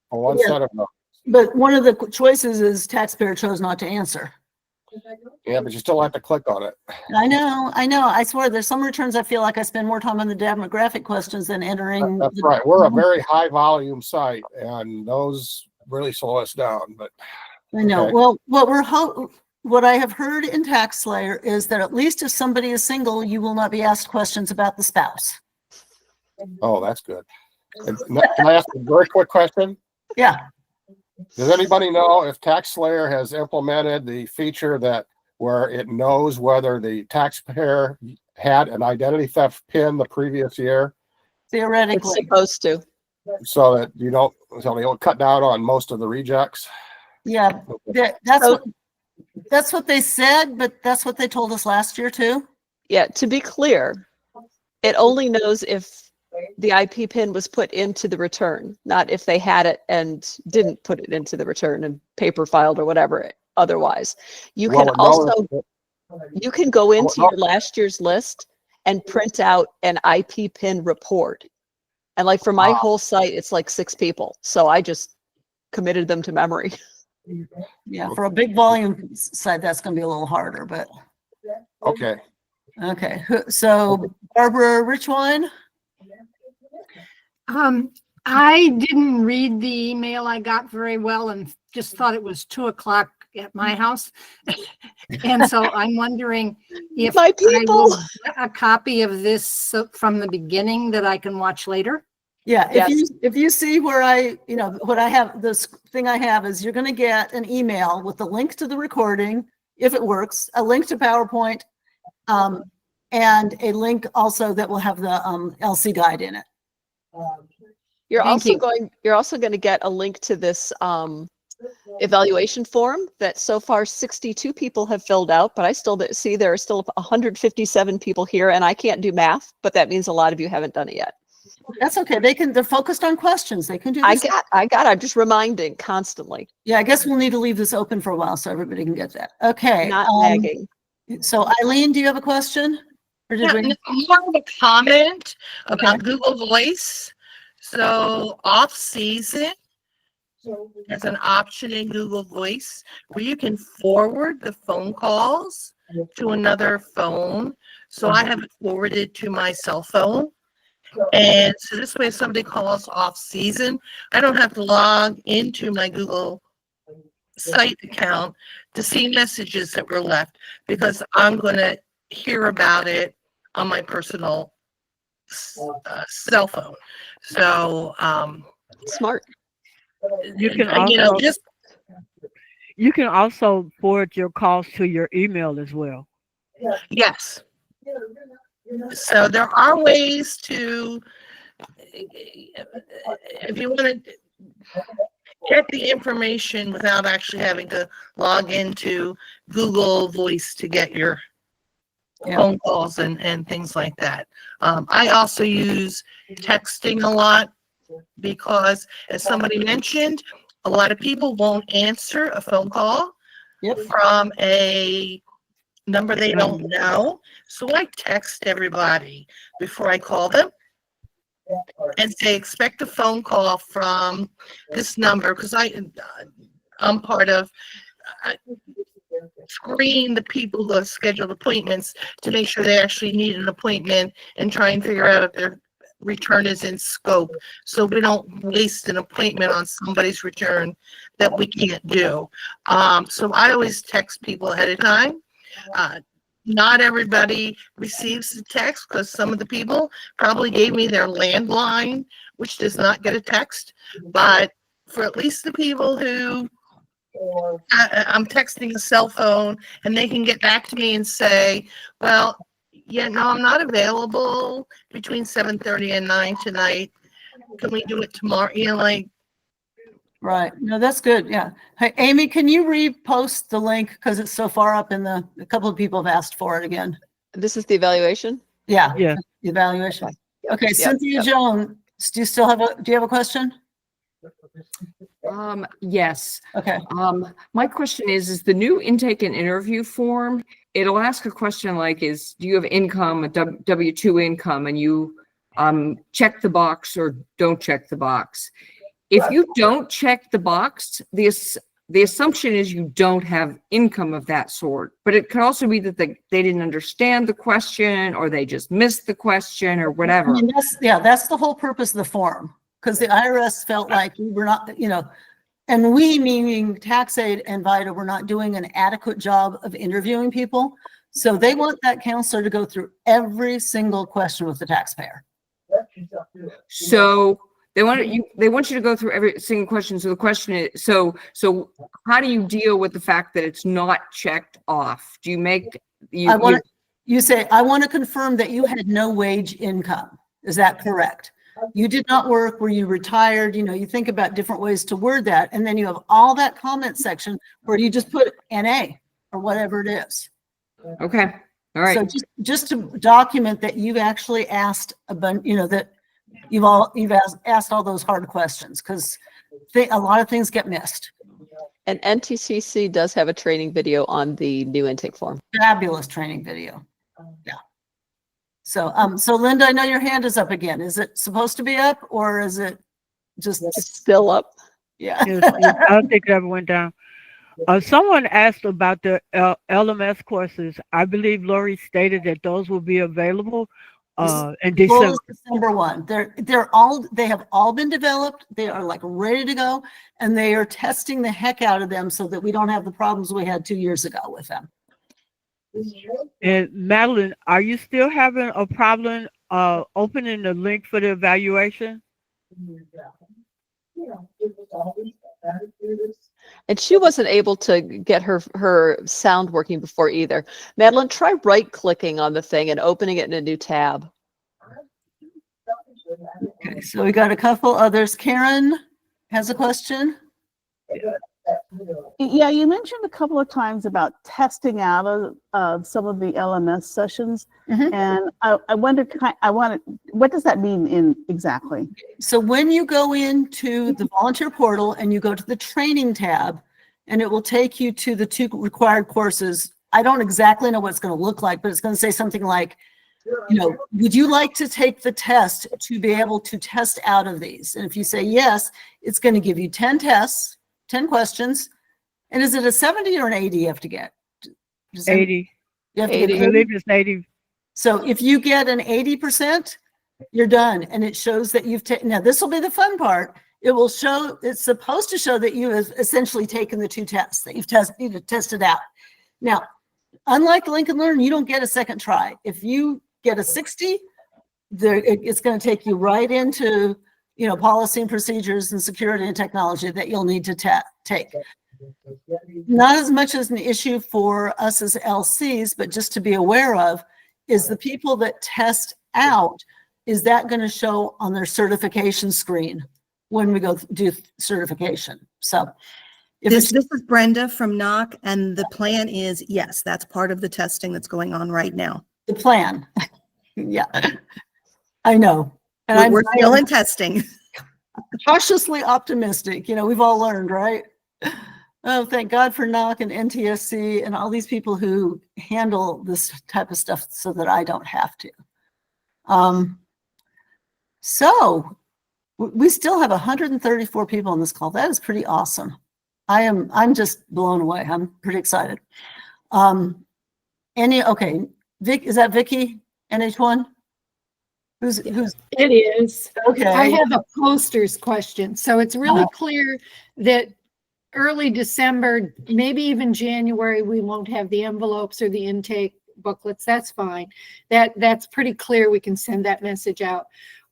one Yeah. set of them. But one of the choices is taxpayer chose not to answer. Yeah, but you still have to click on it. I know. I swear there's some returns I feel like I spend more time on the demographic questions than entering. That's right. We're a very high volume site and those really slow us down, but. I know. Okay. Well, what I have heard in TaxSlayer is that at least if somebody is single, you will not be asked questions about the spouse. Oh, that's good. And can I ask a very quick question? Yeah. Does anybody know if TaxSlayer has implemented the feature that where it knows whether the taxpayer had an identity theft PIN the previous year? It's Theoretically. supposed to. So that so they'll cut down on most of the rejects? Yeah. That's what they said, but that's what they told us last year too. Yeah, to be clear, it only knows if the IP pin was put into the return, not if they had it and didn't put it into the return and paper filed or whatever otherwise. You can you can go into your last year's list and print out an IP pin report. And like for my whole site, it's like 6 people. So I just committed them to memory. Yeah, for a big volume site, that's going to be a little harder, but. Okay. Okay, so Barbara Richwine? I didn't read the email I got very well and just thought it was 2:00 at my house. And so I'm wondering if My I people. will get a copy of this from the beginning that I can watch later. Yeah, Yes. if you see where what I have, this thing I have is you're going to get an email with the link to the recording, if it works, a link to PowerPoint, and a link also that will have the LC guide in it. You're Thank also going to get a link to this evaluation form that so far 62 people have filled out, but I still see there are still 157 people here, and I can't do math, but that means a lot of you haven't done it yet. That's okay. They're focused on questions. They can do this. I'm just reminding constantly. Yeah, I guess we'll need to leave this open for a while so everybody can get that. Okay. Not nagging. So Eileen, do you have a question? Or did we? More of a comment about Google Voice. So off season as an option in Google Voice where you can forward the phone calls to another phone. So I have it forwarded to my cell phone. And so this way, if somebody calls off season, I don't have to log into my Google site account to see messages that were left because I'm going to hear about it on my personal cell phone. So, Smart. You can you know, also just you can also forward your calls to your email as well. yes. So there are ways to, if you want to get the information without actually having to log into Google Voice to get your phone calls and things like that. I also use texting a lot because, as somebody mentioned, a lot of people won't answer a phone call from a number they don't know. So I text everybody before I call them and say, expect a phone call from this number, because I'm part of, I screen the people who have scheduled appointments to make sure they actually need an appointment and try and figure out if their return is in scope. So we don't waste an appointment on somebody's return that we can't do. So I always text people ahead of time. Not everybody receives the text because some of the people probably gave me their landline, which does not get a text. But for at least the people who I'm texting a cell phone and they can get back to me and say, well, yeah, no, I'm not available between 7:30 and 9 tonight. Can we do it tomorrow? You know, like, Right. No, that's good. Yeah. Hey, Amy, can you repost the link because it's so far up in a couple of people have asked for it again. This is the evaluation? Yeah. Yeah. The evaluation. Okay. Yep, Cynthia yep. Jones, do you still have do you have a question? Yes. Okay. My question is the new intake and interview form, it'll ask a question like, do you have income, a W-2 income, and you check the box or don't check the box. If you don't check the box, the assumption is you don't have income of that sort, but it could also be that they didn't understand the question or they just missed the question or whatever. I mean, that's the whole purpose of the form, because the IRS felt like we were not, and we, meaning TaxAid and VITA, were not doing an adequate job of interviewing people. So they want that counselor to go through every single question with the taxpayer. So they want you to go through every single question. So the question is, so how do you deal with the fact that it's not checked off? Do you make you say, I want to confirm that you had no wage income. Is that correct? You did not work, were you retired? You think about different ways to word that. And then you have all that comment section where you just put NA or whatever it is. Okay. All right. So just to document that you've actually asked that you've asked all those hard questions, because a lot of things get missed. And NTCC does have a training video on the new intake form. Fabulous training video. Yeah. So Linda, I know your hand is up again. Is it supposed to be up or is it just still up? Yeah. I don't think it ever went down. Someone asked about the LMS courses. I believe Lori stated that those will be available in December. December 1. They have all been developed. They are like ready to go, and they are testing the heck out of them so that we don't have the problems we had 2 years ago with them. And Madeline, are you still having a problem opening the link for the evaluation? And she wasn't able to get her sound working before either. Madeline, try right-clicking on the thing and opening it in a new tab. Okay, so we got a couple others. Karen has a question. Yeah, you mentioned a couple of times about testing out of some of the LMS sessions, and I wondered, what does that mean exactly? So when you go into the volunteer portal and you go to the training tab, and it will take you to the 2 required courses. I don't exactly know what it's going to look like, but it's going to say something like, would you like to take the test to be able to test out of these? And if you say yes, it's going to give you 10 tests. 10 questions. And is it a 70 or an 80 you have to get? 80. You have to 80. get 80? I believe it's 80. So if you get an 80%, you're done. And it shows that you've taken, now this will be the fun part. It will show, it's supposed to show that you have essentially taken the 2 tests that you've tested out. Now, unlike Lincoln Learn, you don't get a second try. If you get a 60, it's going to take you right into, you know, policy and procedures and security and technology that you'll need to take. Not as much as an issue for us as LCs, but just to be aware of, is the people that test out, is that going to show on their certification screen when we go do certification? So if This is Brenda from NOC, and the plan is, yes, that's part of the testing that's going on right now. the plan, yeah, I know. And We're still in testing. Cautiously optimistic. You know, we've all learned, right? Oh, thank God for NOC and NTSC and all these people who handle this type of stuff so that I don't have to. So we still have 134 people on this call. That is pretty awesome. I'm just blown away. I'm pretty excited. Okay, Vic, is that Vicky, NH1? Who's It is. okay? I have a posters question. So it's really clear that early December, maybe even January, we won't have the envelopes or the intake booklets. That's fine. That's pretty clear. We can send that message out.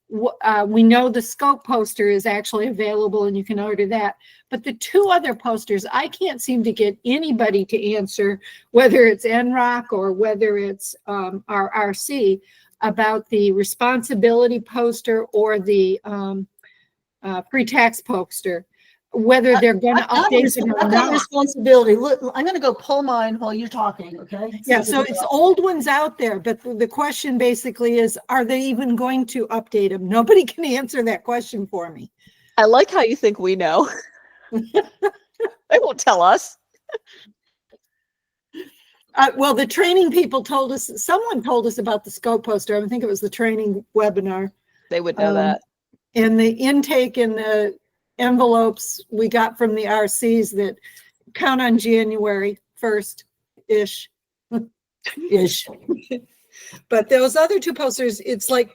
We know the scope poster is actually available and you can order that. But the two other posters, I can't seem to get anybody to answer, whether it's NROC or whether it's our RC, about the responsibility poster or the pre-tax poster, whether they're going to update them or not. Responsibility. Look, I'm going to go pull mine while you're talking, okay? Yeah, so it's old ones out there, but the question basically is, are they even going to update them? Nobody can answer that question for me. I like how you think we know. They won't tell us. Well, the training people told us, someone told us about the scope poster. I think it was the training webinar. They would know that. And the intake and the envelopes we got from the RCs that count on January 1st-ish. Ish. But those other two posters, it's like,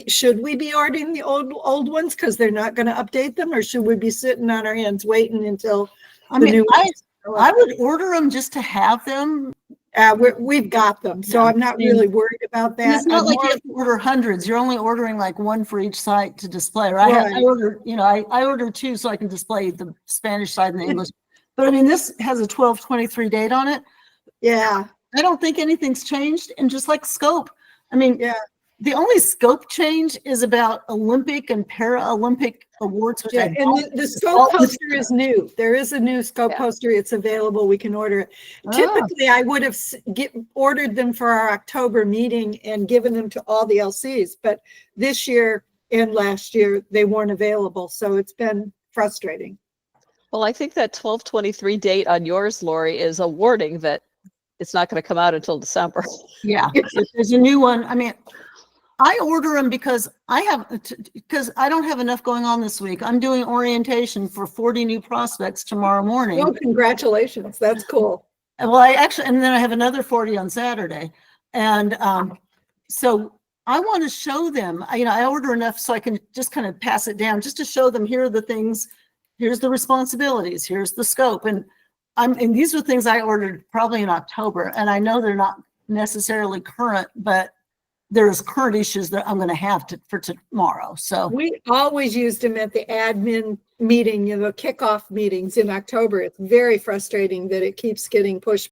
should we be ordering the old ones because they're not going to update them, or should we be sitting on our hands waiting until the new ones? I would order them just to have them. We've got them, so I'm not really worried about that. It's not like you have to order hundreds. You're only ordering like one for each site to display, right? I order, you know, I order two so I can display the Spanish side and the English. But I mean, this has a 12/23 date on it. Yeah. I don't think anything's changed. And just like scope, I mean, the only scope change is about Olympic and Paralympic awards. Which and the scope poster is new. There is a new scope poster. It's available. We can order it. Typically, I would have ordered them for our October meeting and given them to all the LCs. But this year and last year, they weren't available. So it's been frustrating. Well, I think that 12/23 date on yours, Lori, is a warning that it's not going to come out until December. Yeah, if there's a new one. I mean, I order them because I don't have enough going on this week. I'm doing orientation for 40 new prospects tomorrow morning. Oh, congratulations. That's cool. Well, and then I have another 40 on Saturday. And so I want to show them, I order enough so I can just kind of pass it down just to show them, here are the things, here's the responsibilities, here's the scope. And these are things I ordered probably in October, and I know they're not necessarily current, but there's current issues that I'm going to have for tomorrow. So we always used them at the admin meeting, kickoff meetings in October. It's very frustrating that it keeps getting pushed